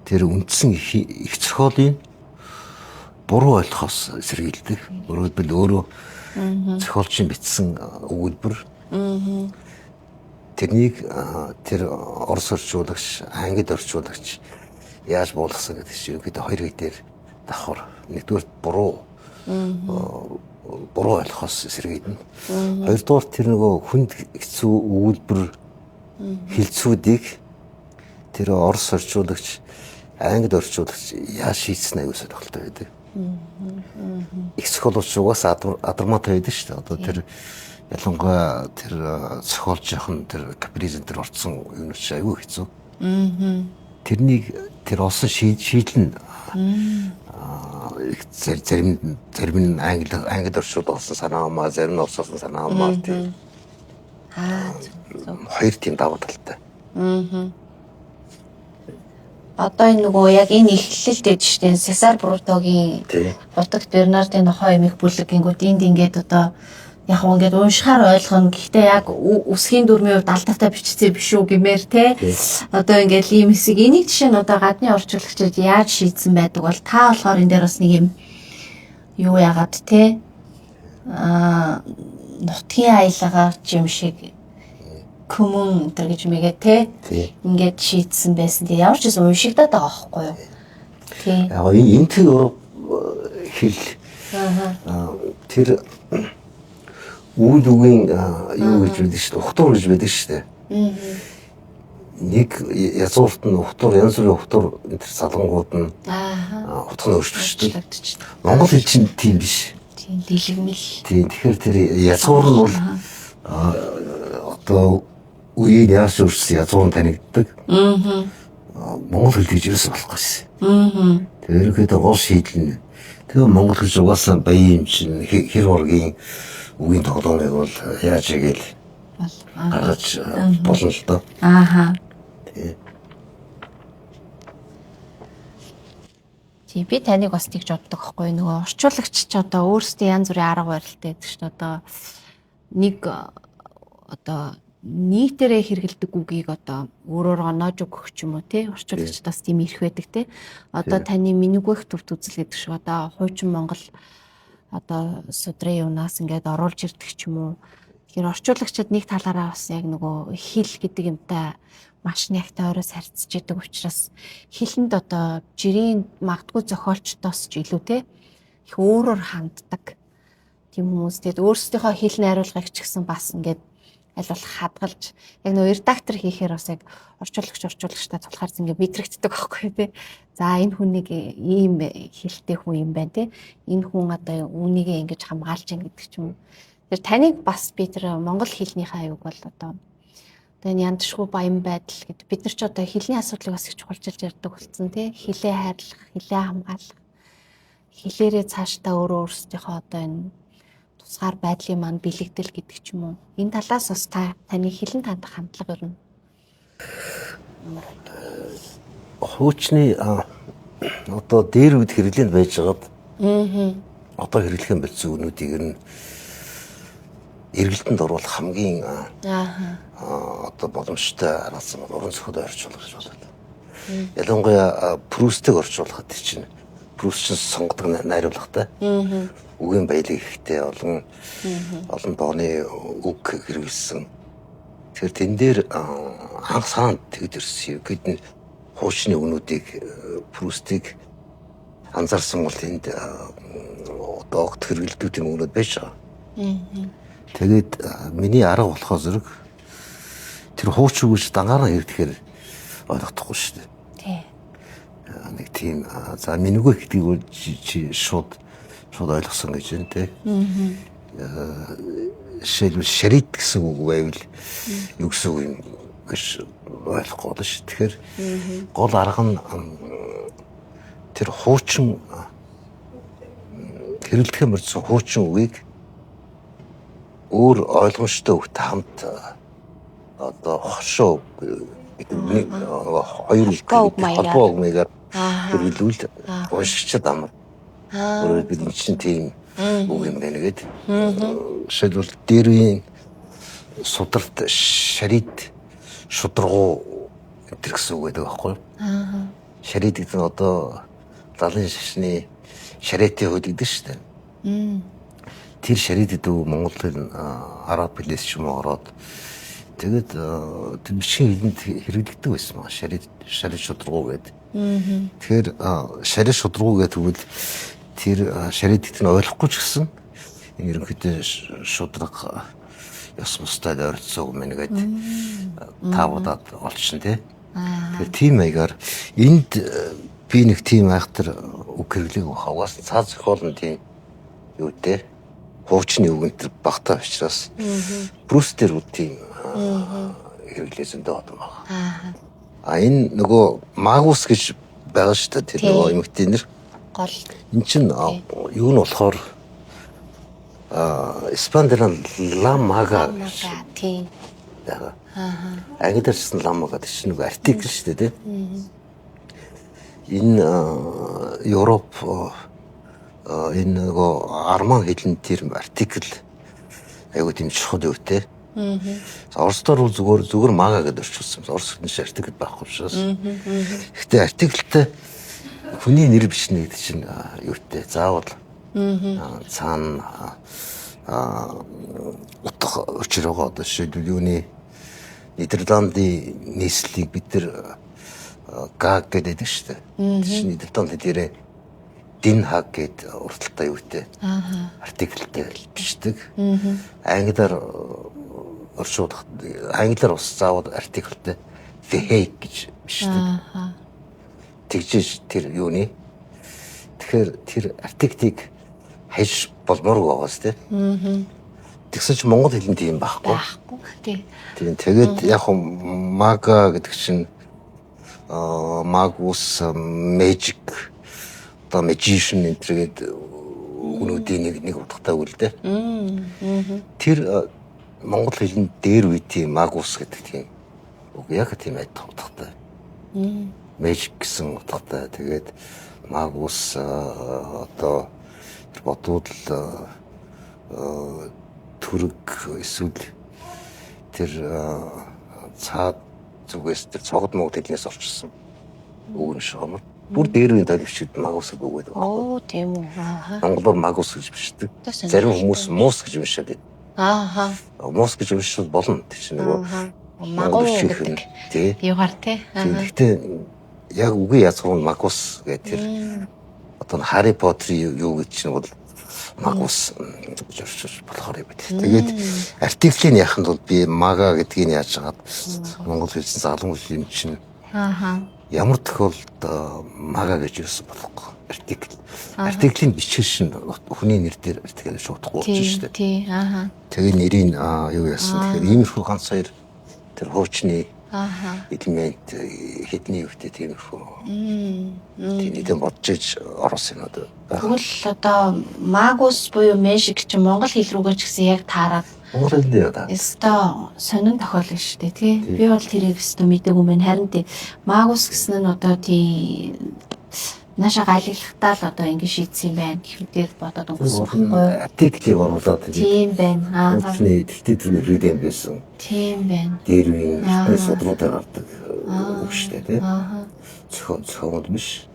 тэр үндсэн их зохиолын буруу ойлгохоос сэргийлдэг. Өөрөөр хэлбэл өөрөө зохиолчин бичсэн өгүүлбэр тэрнийг тэр орос орчуулагч, англи орчуулагч яаж буулгасан гэдэг чинь ерөнхийдөө хоёр хэдээр давхар нэгдүгээр буруу ойлгохоос сэргийлнэ. Хоёрдугаар тэр нөгөө хүнд хэцүү өгүүлбэр хилцүүдийг тэр орос орчуулагч, англи орчуулагч яаж шийдсэн аюул сонирхолтой байдаг. Их зохиолч угаасаа адраматай байдаг шүү дээ. Одоо тэр ялангуяа тэр зохиолчийн тэр капризен тэр орцсон юм чи аюул хэцүү. Тэрнийг тэр олсон шийдэл нь зарим нь англи орчууд олсон санаамаа, зарим нь олсон санаамаа тийм. Хоёр тийм давуу талтай. Одоо энэ нөгөө яг энэ эхлэлд дэд штэ Сесар Брутогийн Утагт Бернардын нохой эмих бүлэг гингүүд энд ингээд одоо яг ингээд уншихаар ойлгоно. Гэхдээ яг үсгийн дүрмийн хувьд алдаатай бичсэн биш үү гэмээр те. Одоо ингээд ийм хэсэг энийг жишээ нь одоо гадны орчуулагчид яаж шийдсэн байдаг бол та болохоор энэ дээр бас нэг юм юу яагаад те нутгийн аялагаар юм шиг коммун энэ гэж мэгээ те ингээд шийдсэн байсан. Тэгээ ямар ч юм уншигдаад байгаа байхгүй юу? Тийм. Яг энэ тэр хэл тэр үйл үгийн юу гэж байдаг шүү дээ. Ухтуур гэж байдаг шүү дээ. Нэг язгуурт нь ухтуур, янз бүрийн ухтуур энэ тэр салангууд нь утга нь өөрчлөгддөг. Монгол хэл чинь тийм биш. Тийм дэлгэмэл. Тийм. Тэгэхээр тэр язгуур нь бол одоо үеийг яаж өөрчилсөн язгуур нь танигддаг. Монгол хэл гэж юусэн болохгүй шээ. Тэр ерөнхийдөө гол шийдэл нь. Тэгээ монгол хэл угаасаа баян юм чинь хэр ургийн үгийн тоглоомыг бол яаж игээл гаргаж болно л доо. Тий би таныг бас тэгж боддог байхгүй нөгөө орчуулагч ч одоо өөрсдөө янз бүрийн арга барилтай байдаг шүү дээ. Одоо нэг одоо нийтээрээ хэрэгэлдэг үгийг одоо өөрөөр оноож өгөх ч юм уу тий орчуулагчдаас тийм ирэх байдаг тий. Одоо таны минигвэх төвт үзэл гэдэг шиг одоо хуучин Монгол одоо судрын юунаас ингээд оруулж ирдэг ч юм уу. Тэгэхээр орчуулагчид нэг талаараа бас яг нөгөө хэл гэдэг юмтай маш нэгтэй оройс харьцаж идэг учраас хэлэнд одоо жирийн магадгүй зохиолчдоос ч илүү те их өөрөөр ханддаг тийм хүмүүс тэгээд өөрсдийнхөө хэл найруулгыг ч гэсэн бас ингээд аль болох хадгалж яг нөгөө редактор хийхээр бас яг орчуулагчтай тулахаар ингээд мэдрэгддэг байхгүй те. За энэ хүнийг ийм хэлтэй хүн юм байна те. Энэ хүн одоо үүнийгээ ингэж хамгаалж ин гэдэг ч юм. Тэр таныг бас би тэр монгол хэлнийхээ аюуг бол одоо энэ яндшгүй баян байдал гэдэг. Бид нар ч одоо хэлний асуудлыг бас их чухалчилж ярьдаг болсон тий. Хэлээ хайрлах, хэлээ хамгаалах. Хэлээрээ цаашдаа өөрсдийнхөө одоо энэ тусгаар байдлын маань бэлэгдэл гэдэг ч юм уу. Энэ талаас бас таны хэлэн хандах хандлага өрнө. Хуучны одоо дээр үед хэрэглээнд байж байгаад Одоо хэрэглэх юм болсон үнүүдийг нь эргэлтэнд оруулах хамгийн одоо боломжтой аргасан бол уран зохиол орчуулах гэж бодлоо. Ялангуяа Прустыг орчуулахад чинь Пруст чинь сонгодог найруулгатай. Үгийн баялаг ихтэй олон дооны үг хэрэгэлсэн. Тэгэхээр тэн дээр анх саанд тэгд ирсэн. Гэвч хуучны үнүүдийг Прустыг анзаарсан бол тэнд одоо огт хэрэгэлдэг юм үнүүд байж байгаа. Тэгээд миний арга болохоо зэрэг тэр хууч үгж дангаараа хэрэгдэхээр ойлгохгүй шүү дээ. Тий. Нэг тийм за минийгөө гэдгийг чи шууд ойлгосон гэж байна те. Шилбэл шарид гэсэн үг байвал юу гэсэн үг юм гэж ойлгохгүй байна шүү. Тэгэхээр гол арга нь тэр хуучин хэрэглэх юм болсон хуучин үгийг өөр ойлгомжтой үгтэй хамт одоо хошоо хоёр холбоо үг маягаар хэрэглүүл уншигчд амар. Өөрөөр бид чинь тийм үг юм байна гэдэг. Шилбэл дээрийн сударт шарид шударгуу энэ гэсэн үг байдаг байхгүй юу? Шарид гэдэг нь одоо лалын шашны шаритын хөл гэдэг шүү дээ. Тэр шарид гэдэг Монголын араб хэлээс ч юм уу ороод тэгээд тэр бичгийн хэлэнд хэрэглэгддэг байсан маа шарид шударгуу гэдэг. Тэгэхээр шарид шударгуу гэдэг үгэл тэр шарид гэдэг нь ойлгохгүй ч гэсэн ерөнхийдөө шудраг ёс мостой ойрцоо юм нэгэд таавуудад олчихно тий. Тэгэхээр тийм маягаар энд би нэг тийм айхтар үг хэрэглээг хавгаас цаа зохиол нь тийм юутэй хуучны үгэн тэр багтаа учраас Пруст дээр үл тийм хэрэглээсэндээ бодсон байна. Энэ нөгөө Магус гэж байгаа шүү дээ тэр нөгөө эмэгтэй нэр. Гол. Эн чинь юу нь болохоор Испандэр ла мага тийм. Англиарчсан лама гэдэг чинь нөгөө артикл шүү дээ тийм. Энэ Европ энэ нөгөө арман хэлний тэр артикл айгуу тийм чухал үүтэй. Оросдоор бол зүгээр мага гэдэг орчуулсан. Орос хэлний артикл байхгүй учраас. Гэхдээ артиклтэй хүний нэр бичнэ гэдэг чинь юутэй. Заавал цаана утга учир байгаа одоо жишээлбэл юуны Нидерландын нийслэлийг бид нар гаг гэдэг шүү дээ. Тэс Нидерланд хэлээр Дин хаг гэдэг урталтай юутэй. Артиклтэй бичдэг. Англиар орчуулах англиар ус заавал артиклтэй The Hague гэж бичдэг. Тэгжиж тэр юуны тэгэхээр тэр артиклийг хайж болмооргүй байгаас тийм. Тэгсэн чинь монгол хэлэнд юм байхгүй. Тийм. Тэгээд яг мага гэдэг чинь магус magic одоо magician гэдэг үнүүдийн нэг утгатай үг л дээ. Тэр монгол хэлэнд дээр үе тийм магус гэдэг тийм үг яг тийм утгатай. Magic гэсэн утгатай. Тэгээд магус одоо бодвол түрэг эсвэл тэр цаад зүгээс тэр цогд монгол хэлнээс орчсон үг нь шүү. Бүр дээр үеийн төлөвчд магус үг гэдэг. Оо тийм үү. Монголоор магус гэж бичдэг. Зарим хүмүүс муус гэж уншаад байна. Муус гэж уншвал болно. Тэр чинь нөгөө магуу гэдэг. Тий. Юугаар тий. Гэхдээ яг үгүй язгуун магус гэдэг тэр одоо Harry Potter-ийн юу гэж чинь бол магус гэж орчуулж болохоор юм байна. Тэгээд артиклийн яханд бол би мага гэдгийг яаж хагаад монгол хэлсэн залуу юм чинь ямар тохиолдолд мага гэж юусэн болохгүй. Артиклийн бичил шин хүний нэр дээр артикл шуудахгүй болж шүү дээ. Тий. Тэгээд нэрийг юу яасан. Тэгэхээр иймэрхүү ганц хоёр тэр хуучны элемент хэдний үгтэй тиймэрхүү. Тэнийг бодож иж орос юм одоо. Тэгвэл одоо магус буюу magic чи монгол хэл рүүгээ ч гэсэн яг таараад монгол хэлний одоо. Өстой сонин тохиолдол шүү дээ тий. Би бол тэрийг өстой мэдээгүй юм байна. Харин тий магус гэсэн нь одоо тий Наша галилахтаа л одоо ингэ шийдсэн юм байна гэх мэт бодоод өнгөрсөн байхгүй. Артиклийг оруулаад Тийм байна. Өөрсний дэлхийд редем байсан. Тийм байна. Дээр үеийн судруудаар гардаг өгчтэй тий. Цохоод биш.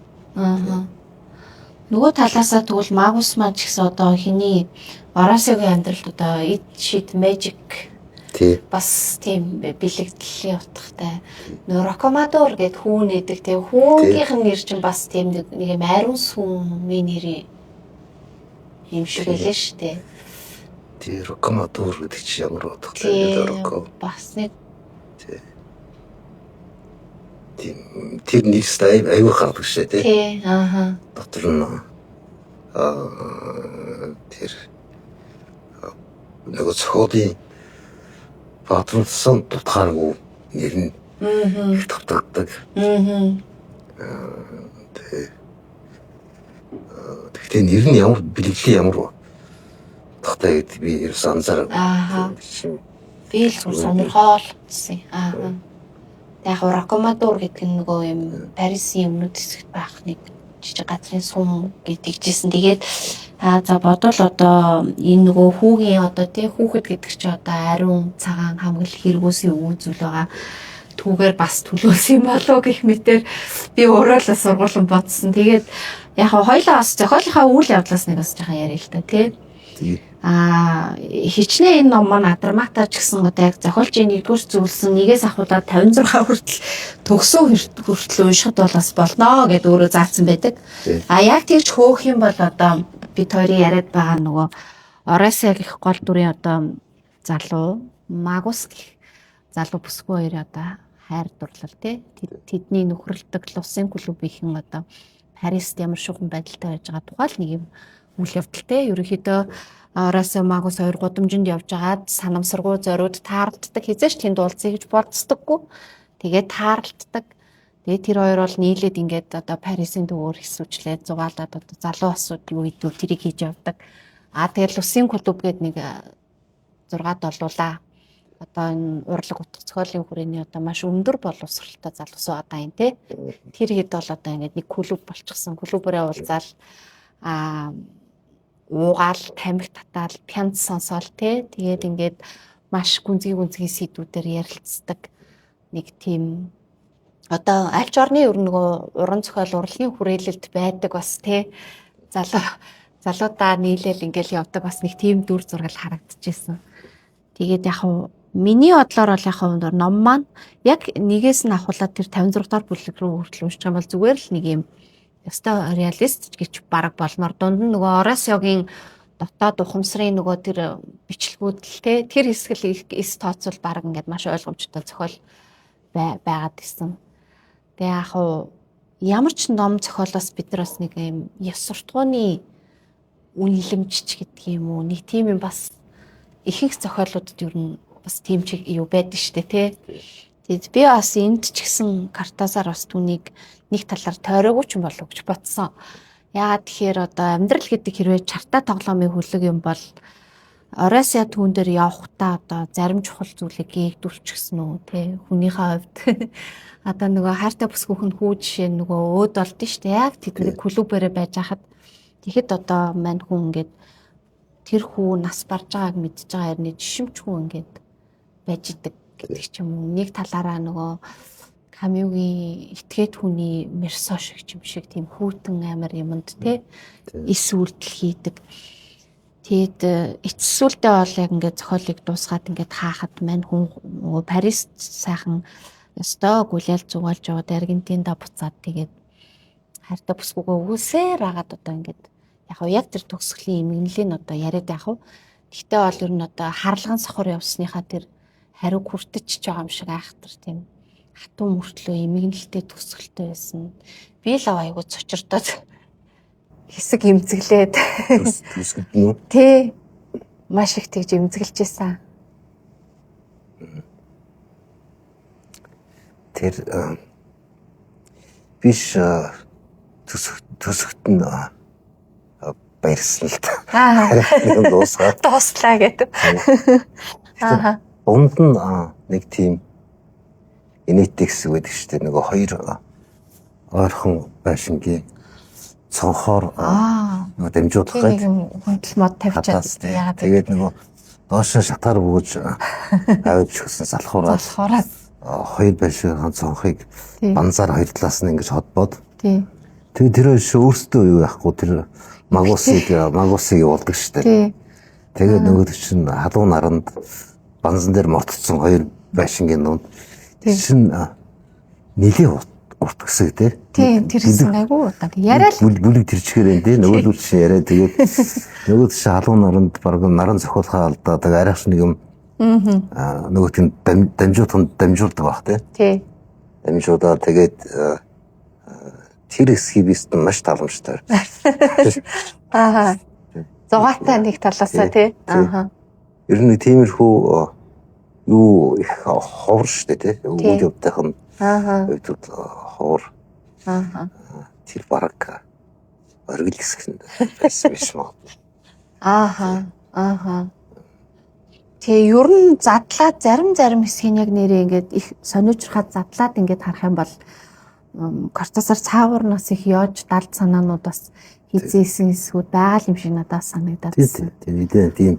Нөгөө талаасаа тэгвэл Магус маань ч гэсэн одоо хиний Оросигийн амьдралд одоо eat shit magic Тий. бас тийм бэлэгдэлийн утгатай. Нөгөө Рокомадор гэдэг хүүн нэдэг тийм хүүгийнх нь нэр чинь бас тийм нэг юм ариун сүмийн нэр юм шиг байлаа шүү дээ. Тий, Рокомадор гэдэг чи ямар утгатай Роко. Бас нэг тэр нэрстэй аюу хаадаг шээ тий. тий Дотор нь тэр нөгөө цохолын патронсон тутгааргүй нэр нь их тавтагддаг. Тэгтээ нэр нь ямар бэлэглээ ямар тавтай гэдэг би ерөөсөн анзаарав. Би л сонирхол утсан. Яг Рокомадор гэдэг нь нөгөө юм Парисын өмнөд хэсэгт байх нэг жижиг газрын сум гэдэгжсэн. Тэгээд за бодвол одоо энэ нөгөө хүүгийн одоо тий хүүхэд гэдэг чи одоо ариун цагаан хамгал хэрэгөөсийн үзүүл байгаа. Түүгээр бас төлөөсөн юм болоо гэх мэтээр би өөрөө л сургуулсан бодсон. Тэгээд яг хоёлаа бас зохиолынхаа үйл явдлаас нэг бас жоохон яриа л та тий. Хичнээн энэ ном маань Адрамата ч гэсэн одоо яг зохиолчийн нэгдүгээр зүйлсэн нэгээс ахуулаад 56 хүртэл төгсөө хүртэл уншихад бол бас болно гэд өөрөө заасан байдаг. Яг тийч хөөх юм бол одоо бид хоёрын яриад байгаа нөгөө Оросиа гэх гол дүрийн одоо залуу Магус гэх залуу бүсгүй хоёр одоо хайр дурлал тий тэдний нөхрөлдөг Лусын клубийнхэн одоо Парист ямар шугам байдалтай байж байгаа тухай л нэг юм үйл явдалтай ерөнхийдөө Оросиа Магус хоёр гудамжинд явж агаад санамсаргуу зориуд таарлддаг хизээш тэнд уулзъя гэж болцдоггүй. Тэгээд таарлддаг. Тэгээд тэр хоёр бол нийлээд ингээд одоо Парисын төвөөр хэсвчлээд зугаалаад одоо залуу асууд юу хийдүү тэрийг хийж явдаг. Тэгээд Лусын клуб гээд нэг 6-д олуулаа. Одоо энэ урлаг утга зохиолын хүрээний одоо маш өндөр боловсралтай залуусаа одоо энэ тий. Тэр хэд бол одоо ингээд нэг клуб болчихсон. Клубээрээ уулзаал уугаал, тамхи татаал, пянц сонсоол тий. Тэгээд ингээд маш гүнзгий сэдвүүдээр ярилцдаг нэг тийм одоо аль ч орны нөгөө уран зохиол урлагийн хүрээлэлд байдаг бас тий. Залуудаа нийлээл ингээл явдаг бас нэг тийм дүр зураг харагдчихсэн. Тэгээд яг миний бодлоор бол яг ном маань яг нэгээс нь ахуулаад тэр 56 дахь бүлэг рүү хүртэл уншиж байгаа бол зүгээр л нэг юм ёстой реалист гэж баг болмоор дунд нь нөгөө Оросиогийн дотоод ухамсарын нөгөө тэр бичлэгүүд л те тэр хэсгэл эс тооцвол баг ингээд маш ойлгомжтой зохиол байгаад исэн. Тэгээ яг ямар ч ном зохиолоос бид нар бас нэг юм ёс суртахууны үнэлэмжч гэдэг юм уу нэг тийм юм бас ихэнх зохиолуудад ер нь бас тийм ч юу байдаг штэ те. Тэгээд би бас энд ч гэсэн Картасаар бас түүнийг нэг талаар тойроогүй ч юм болов гэж бодсон. Яагаад тэгэхээр одоо амьдрал гэдэг хэрвээ чартаа тоглоомын хөлөг юм бол Оросиа түүн дээр явахдаа одоо зарим чухал зүйлийг гээгдүүлчихсэн үү те хүнийхээ хувьд одоо нөгөө хайртай бүсгүйхэн хүү жишээ нөгөө өөд болд нь штэ яг тэдний клубээрээ байж хахад тэгэхэд одоо мань хүн ингээд тэр хүү нас барж байгааг мэдж байгаа хэрнээ жишимчгүй ингээд байж идэг гэдэг ч юм уу. Нэг талаараа нөгөө Камюгийн этгээд хүний мерсо шиг юм шиг тийм хүүтэн амар юмд те эс үйлдэл хийдэг. Тэгэд эцсүүлдээ бол яг ингээд зохиолыг дуусгаад ингээд хаахад мань хүн нөгөө Парист сайхан ёстой гүлэл зугаалж яваад Аргентинда буцаад тэгээд хайртай бүсгүйгээ өгөөсээр агаад одоо ингээд яг тэр төгсгөлийн эмгэнлийн одоо яриад яах вэ? Гэхдээ бол ер нь одоо харлаган сохор явсныхаа тэр хариу хүртэж байгаа юм шиг айхтар тийм хатуу мөртлөө эмгэнэлтэй төгсгөлтэй байсан. Би л айгуу цочирдоод хэсэг эмзэглээд Төгсгөлт нь тий маш их тэгж эмзэглэж байсан. тэр биш төсөгт нь баярсан л та. Дуслаа гэдэг. Унд нь нэг тийм инэтекс гэдэг шүү дээ. Нөгөө хоёр ойрхон байшингийн цонхоор нөгөө дамжуулах тийм гэж хүндэл мод тавьчаад яагаад тэгээд нөгөө доош нь шатаар бууж авиж өгсөн залхуураас хоёр байшингийн цонхыг банзаар хоёр талаас нь ингэж холбоод тэгээд тэр өөрсдөө юу яахгүй тэр магуусыг явуулдаг штэ. Тэгээд нөгөө чинь халуун наранд банзан дээр мортцсон хоёр байшингийн дунд тэр чинь нэлээ урт гэсэг тийм тэр хэсэг айгүй удаа яриа л бүлэг тэрчгэрэн тий нөгөө чинь яриа тэгээд нөгөө чинь халуун наранд баг наран зохиолхоо алдаа тэгээд арайш нэг юм нөгөө тийм дамжуулдаг баг тий дамжуулаад тэгээд тэр хэсгийг бист маш таламжтай зугаатай нэг талаасаа тий ер нь тиймэрхүү юу их ховор штэ тий үйл явдлын өвдөд ховор тэр бараг оргил хэсгэнд байсан биш маа. Тэгээ ер нь задлаад зарим хэсгийг яг нэрээ ингээд их сониучрахад задлаад ингээд харах юм бол кортосоор цааварнаас их яаж далд санаанууд бас хизээсэн эсгүүд байгаа юм шиг надад санагдаад байна. Тийм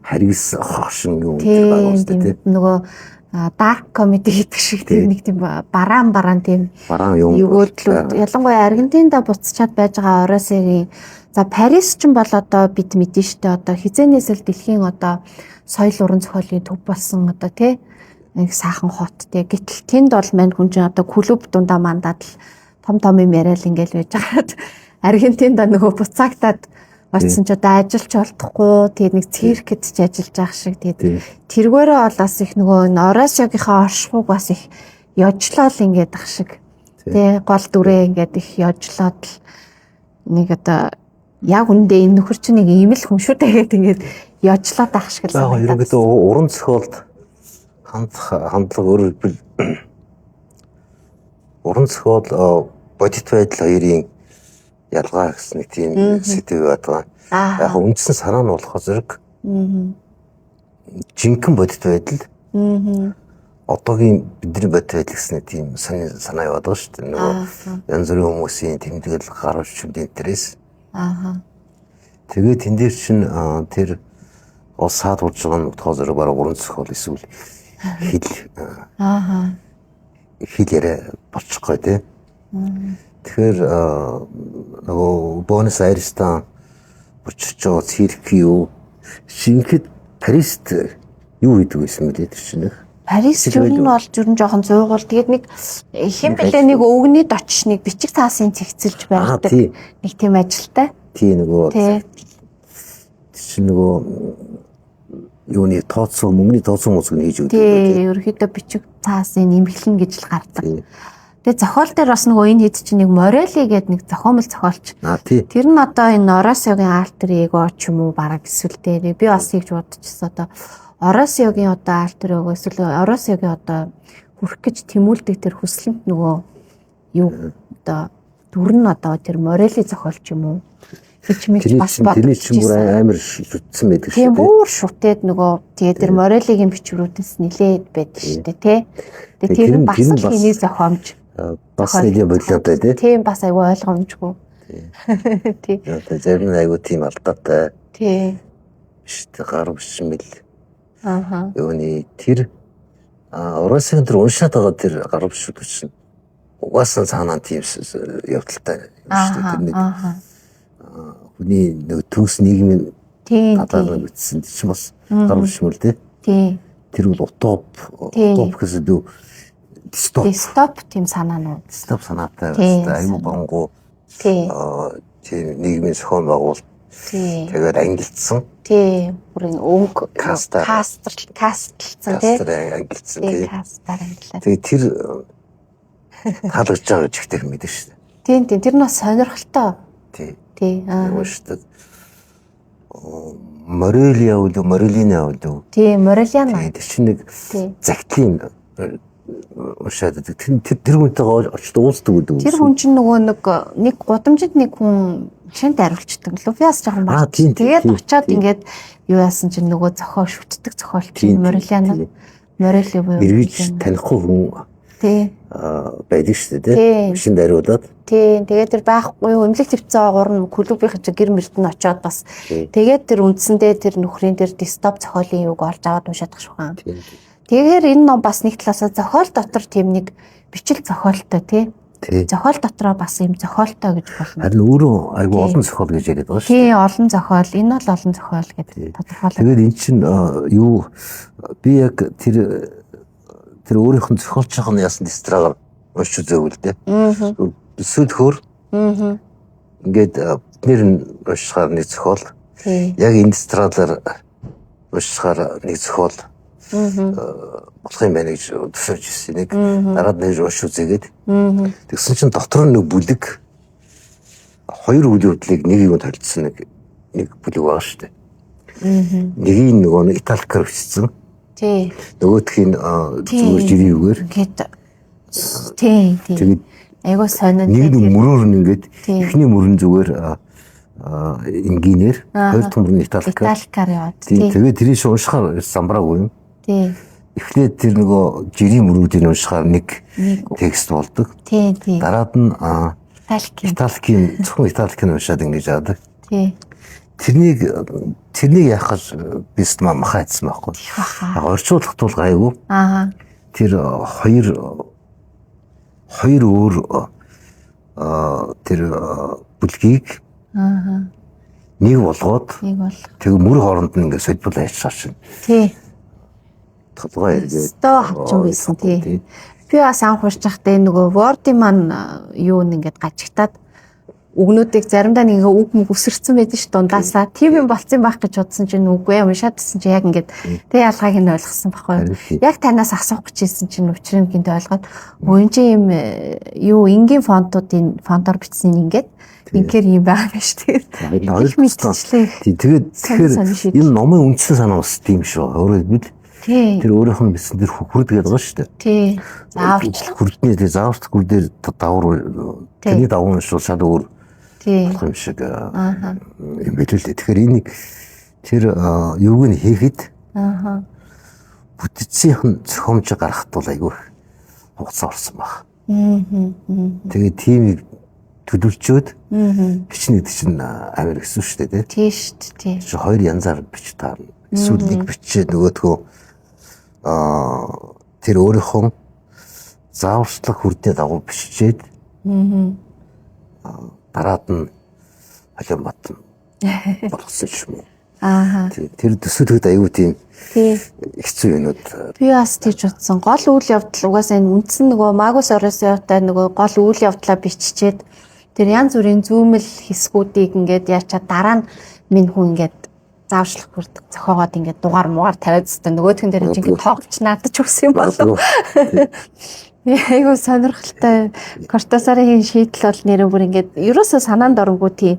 харгис хошин юм байгаа шүү дээ. Нөгөө dark comedy гэдэг шиг тийм нэг тийм бараан тийм өгөөдлүүд ялангуяа Аргентинд буцчаад байж байгаа Оросигийн за Парис ч бол одоо бид мэдэн штэ одоо хизээнээс л дэлхийн одоо соёл уран зохиолын төв болсон одоо тий нэг саахан хот тий гэтэл тэнд бол мань хүн чинь одоо клуб дундаа мандаад л том юм яриад ингээл байж байгаад Аргентинд нөгөө буцаагтаад очсон ч одоо ажиллаж болтохгүй тэгээд нэг циркэд ч ажиллаж байгаа шиг тэгээд тэргээрээ бол бас их нөгөө Оросиогийнхаа оршихуйг бас их ёжлол ингээд ах шиг тий гол дүрээ ингээд их ёжлоод нэг одоо яг үндэ энэ нөхөр чинь нэг ийм л хүн шүү дээ гэдэг ингээд ёжлоод ах шиг л байна. Ерөнхийдөө уран зохиолд хандлага өөрөөр хэлбэл уран зохиол бодит байдал хоёрын ялгаа гэсэн нэг тийм сэдв байдаг. Яг үндсэн санаа нь болохоор зэрэг жинхэнэ бодит байдал одоогийн бидний бодит байдал гэсэн тийм санаа яваад байгаа шүү дээ. Нөгөө янз бүрийн хүмүүсийн тэмдэглэл гаргаж чимдийн интерес. Тэгээд тэн дээр чинь тэр улс саадуулж байгаа нь тоо зэрэг бараг уран зохиол эсвэл хэл яриа болчихгоо тий. Тэгэхээр нөгөө Буэнос Айрестан очиж байгаа цирк юу шинэхэд Парист юу хийдэг байсан бэ тэр чинь Парис ер нь бол жоохон зуугуул тэгээд нэг хэм бэлээ нэг өвгөний дочч нэг бичиг цаасын цэгцэлж байдаг нэг тийм ажилтай тий нөгөө чинь нөгөө юуны мөнгөний тооцоо үзэг нь хийж өгдөг тий ерөөхдөө бичиг цаасын нэмэглэн гэж л гардаг. Тэгээ зохиол дээр бас нөгөө энэ хэд чинь нэг Морели гэдэг нэг зохиомл зохиолч. Тэр нь одоо энэ Оросиогийн альтер эго ч юм уу бараг эсвэл дээ. Би бас ийж бодчихсон одоо Оросиогийн одоо альтер эго эсвэл Оросиогийн одоо хүрх гэж тэмүүлдэг тэр хүслэнт нөгөө юу одоо дүр нь одоо тэр Морели зохиолч юм уу? Хичмэлж бас бодчих. Тэр чинь бүр амар шүтсэн байдаг шүү дээ. Тийм бүр шүтээд нөгөө тэгээ тэр Морелигийн бичвэрүүдээс нилээд байдаг шүү дээ тий. Тэгээ тэр бас л хийний зохиомж бас нэг болоотой тий. Тийм бас айгүй ойлгомжгүй. Тий. Одоо зарим нь айгүй тийм алдаатай. Тий. Биш гар бишмэл. Юуны тэр Оросын тэр уншаад байгаа тэр гар бишүүд чинь угаасаа цаанаа тийм явдалтай юм шүү дээ. Тэр нэг хүний нэг төгс нийгмийн гадаад үтсэн чинь бас гар бишмэл тий. Тэр бол утоп гэсэн дүү Дистоп тийм санаанууд. Дистоп санаатай байна. Аюу гонгу. Тийм нийгмийн зохион байгуулалт. Тэгээд ангилдсан. Тийм. Бүрийн өнгө касталцсан тийм. Кастаар ангилдсан тийм. Кастаар ангилаа. Тэгээд тэр хаалгаж байгаа ч ихтэй мэдэн шүү дээ. Тийм. Тэр нь бас сонирхолтой. Тийм. Уушдаг. Морелиа уу, Морелина уу? Тийм, Морелиана. Тэр чинь нэг загтлын ушаад тэр хүнтэйгээ очиж уулздаг гэдэг үү? Тэр хүн чинь нөгөө нэг гудамжинд нэг хүн шинт хариулцдаг. Луфиас жоохон баг. Тэгээд очиод ингээд юу яасан чинь нөгөө шүтдэг зохиолч Морелиана. Морели буюу эргэж танихгүй хүн. Тий. байдаг шүү дээ. Машин дариулаад. Тийм. Тэгээд тэр байхгүй эмнэлэг твцээ гурна клубийнх чинь гэр мөрд нь очиод бас тэгээд тэр үндсэндээ тэр нөхрийн тэр дистоп зохиолын юг олж аваад уншаад тахшгүй. Тэгэхээр энэ ном бас нэг талаасаа зохиол дотор тийм нэг бичил зохиолтой тий. Зохиол дотроо бас юм зохиолтой гэж болно. Харин өөрөө айгүй олон зохиол гэж яриад байгаа шүү. Тийм олон зохиол. Энэ бол олон зохиол гэдэг тодорхойлоо. Тэгээд эн чинь юу би яг тэр өөрийнх нь зохиолч байгаа нь яасан дистрагаар уншиж үзээгүй л дээ. Эсвэл хөр. Ингээд нэр нь уншихаар нэг зохиол. Яг индустриалаар уншихаар нэг зохиол. Болох юм байна гэж төсөөлж ирсэн. Нэг дараад нэг уншиж үзээгээд. Тэгсэн чинь дотор нь нэг бүлэг хоёр үйл явдлыг нэг юм толцсон нэг бүлэг байгаа шүү дээ. Нэгийг нөгөө италикаар бичсэн. Тий. Нөгөөх нь зүгээр жирийн үгээр. Тий. Тэгээд айгуу сонин. Нэг мөрөөр нь ингээд эхний мөрөн зүгээр энгийнээр хоёр дахь мөрөн италикаар яваад. Тэгээд тэрийг уншихаар самбраагүй юм. Тий. Эхлээд тэр нөгөө жирийн мөрүүдийг уншихаар нэг текст болдог. Тий. Дараад нь италикийн зөвхөн италикийг уншаад ингэж яадаг. Тий. Тэрнийг яах гэж бист махаа хийсэн байхгүй. Орчуулах тул гайгүй. Тэр хоёр өөр тэр бүлгийг нэг болгоод тэг мөр хооронд нь ингээд содбол ажиллаж шин. Тий. Толгой эргээд хавчин байсан тий. Би бас анхуурч байхдаа нөгөө Word-ийн маань юу нэгээд гажигтаад үгнүүдийг заримдаа нэг үг мөг өсөрцөн байдаг ш дундаасаа. Тийм юм болцсон байх гэж бодсон чинь үгүй уншаадсэн чинь яг ингээд тэг ялгааг нь ойлгосон байхгүй. Яг танаас асуух гэж хэлсэн чинь учрыг гинт ойлгоод энэ чинь юм юу энгийн фонтоор бичсэн ингээд ингээр юм байгаа юм ш тэгээд. Тэгэхээр энэ номын үндсэн санаа бас тийм шүү. Өөрөөр хэлбэл тэр өөрийнх нь бичсэн тэр хүрд гэдэг байгаа шүү дээ. Тий. Зааварчлах хүрдний тэр зааварчлах бүр дээр давар тэрний даван шүү шал өөр болох юм шиг юм билээ. Тэгэхээр энийг тэр юуг нь хийхэд бүтцийн зохиомж гаргахад бол айгүй хугацаа орсон баг. Тэгээд тийм төлөвлөчөөд бичнэ гэдэг чинь амар гэсэн шүү дээ. Тий шүү дээ. Чи хоёр янзаар бич таарна. Эсвэл нэг бичээд нөгөөдгөө тэр өөрийнхөө зааварчлах хүрдний дагуу бичээд дараад нь Халимбат болгосон юм. Тэр төсөөлөхөд аюу тийм хэцүү юмуд. Би бас тийж утсан. Гол үйл явдал угаасаа энэ үндсэн нөгөө Магус Оросиотой нөгөө гол үйл явдлаа биччихээд тэр янз бүрийн зүүмэл хэсгүүдийг ингээд яачаад дараа нь минь хүн ингээд заавчлах бүрд зохиогоод ингээд дугаар муугаар тавиад зү нөгөөдхөн дээр чинь тоогч наадаж өгсөн юм болов. Айгуу сонирхолтой Кортасарын шийдэл бол нэрэн бүр ингээд ерөөсөө санаанд оронгүй тий.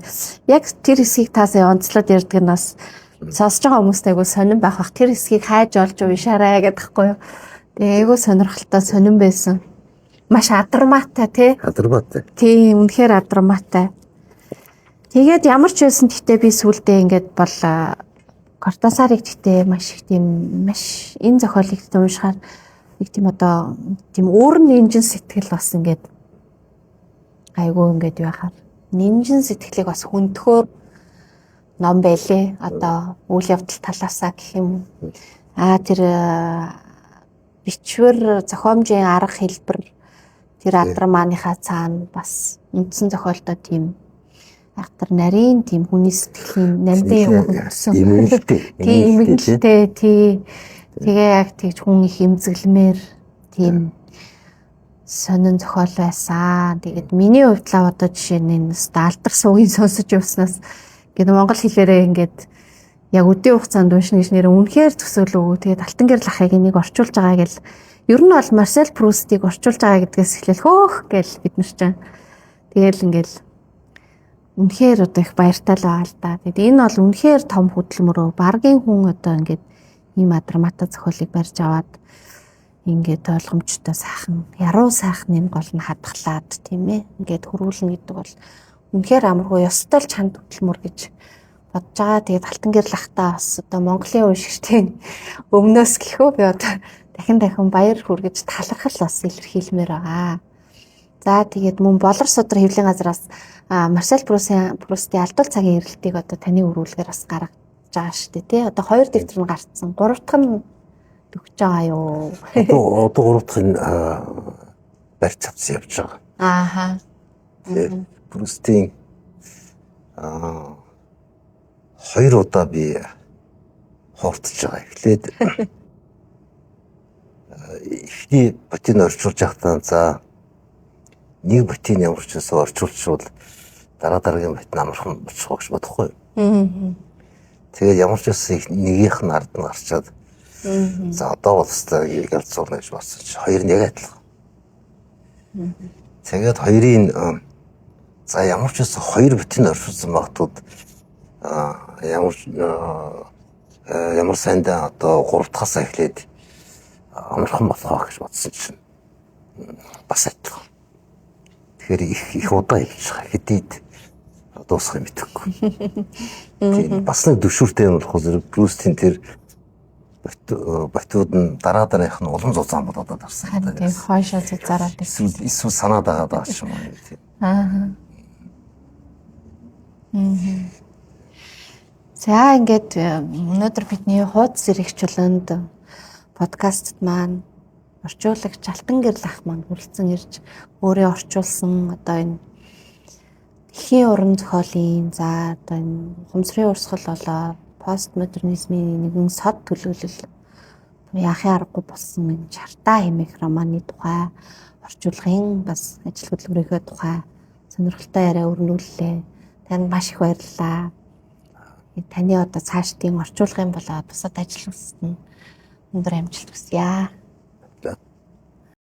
Яг тэр хэсгийг таасаа онцлоод ярьдаг нь бас сонсож байгаа хүмүүст айгуу сонирн байх бах. Тэр хэсгийг хайж олж уушаарай гэдэгхгүй юу. Тэгээ айгуу сонирхолтой сонирн байсан. Маш адармаатай тий. Адармаатай. Тий, үнэхээр адармаатай. Тэгээд ямар ч байсан гэхдээ би сүулдэ ингээд бол Кортасарыг гэхдээ маш их тийм маш энэ зохиолыг уншихаар нэг тийм одоо тийм өөр нинжин сэтгэл бас ингээд айгүй ингээд яхаар нинжин сэтгэлийг бас хүндөхөөр ном байлээ. Одоо үйл явдал талаасаа гэх юм. Тэр бичвэр зохиомжийн арга хэлбэр тэр адрмааныхаа цаана бас үндсэн зохиолтой тийм ахтар нарийн тийм хүний сэтгэлийн намдын өгсөн. Имэгэлтэй тий. Тэгээ яг тэгж хүн их эмзэглэмээр тийм сонин зохиол байсан. Тэгээд миний хувьдлаа одоо жишээ нь энэ алдар суугийн сонсож явснаас ингээд монгол хэлээрээ ингээд яг өдийн хугацаанд уншина гэж нэр үнэхээр төсөөлөв. Тэгээд Алтан гэрэл ахыг энийг орчуулж байгаа гэл ер нь бол Марсел Прустийг орчуулж байгаа гэдгээс эхлээл хөөх гэл бид нар чинь тэгээл ингээд үнэхээр одоо их баяртай л байгаа л да. Тэгээд энэ бол үнэхээр том хөдөлмөрөө баргийн хүн одоо ингээд ийм адармата зохиолыг барьж аваад ингээд ойлгомжтой сайхан яруу сайхны гол нь хадгалаад тийм ээ ингээд хөрвүүлнэ гэдэг бол үнэхээр амаргүй ёстой л чанд хөдөлмөр гэж бодож байгаа. Тэгээд Алтан гэрэл ахтаа бас одоо Монголын уншигчдын өмнөөс гэхөө би одоо дахин баяр хүргэж талархал бас илэрхийлмээр байгаа. За тэгээд мөн болор судар хэвлэлийн газраас Марсель Прустийн алдуул цагийн эрэлтийг одоо таны өрүүлгээр бас гаргаж байгаа шүү дээ тий. Одоо 2 дэвтэр нь гарцсан. 3 дахь нь төгсөж байгаа юу? Одоо 3 дахь нь барьц авсан явж байгаа. Ааха. Прустийн 2 удаа би хууртж байгаа. Эхлээд ихний ботыг орчуулж байхдаа за нэг ботыг ямар ч гэсэн орчуулчихвал дараагийн бот намархан болчихоо гэж бодохгүй. Тэгээд ямар ч гэсэн нэгийнх нь ард нь гарчаад за одоо бол өстой гэлцуурна гэж бодсон чи хоёр нь яг адилхан. Тэгээд хоёрын за ямар ч байсан хоёр битэн оршуулсан багтууд ямар сайндаа одоо 3 дахьаас эхлээд амархан болохоо гэж бодсон чинь бас адилхан. Тэгэхээр их удаа хэлж байгаа хэдийд дуусах юм мэдэхгүй. Тийм бас нэг дэвшүүртэй юм болох зэрэг Прустийн тэр батууд нь дараагийнх нь улам зузаан болоод дарсан. Тийм хойшоо зузаараад эсвэл санаад байгаа даа ч юм уу тийм. За ингээд өнөөдөр бидний хуудас зэрэгчлэнд подкастт маань орчуулагч Алтан гэрэл ах маань хүрэлцэн ирж өөрөө орчуулсан одоо энэ дэлхийн уран зохиолын за одоо энэ ухамсарын урсгал болоо постмодернизмын нэгэн сод төлөвлөл яахын аргагүй болсон энэ Чартаа хэмээх романы тухай орчуулгын бас ажил хөдөлмөрийнхөө тухай сонирхолтой яриа өрнүүллээ. Танд маш их баярлалаа. Таны одоо цаашдын орчуулгын болоод бусад ажил үйлсэнд өндөр амжилт хүсье.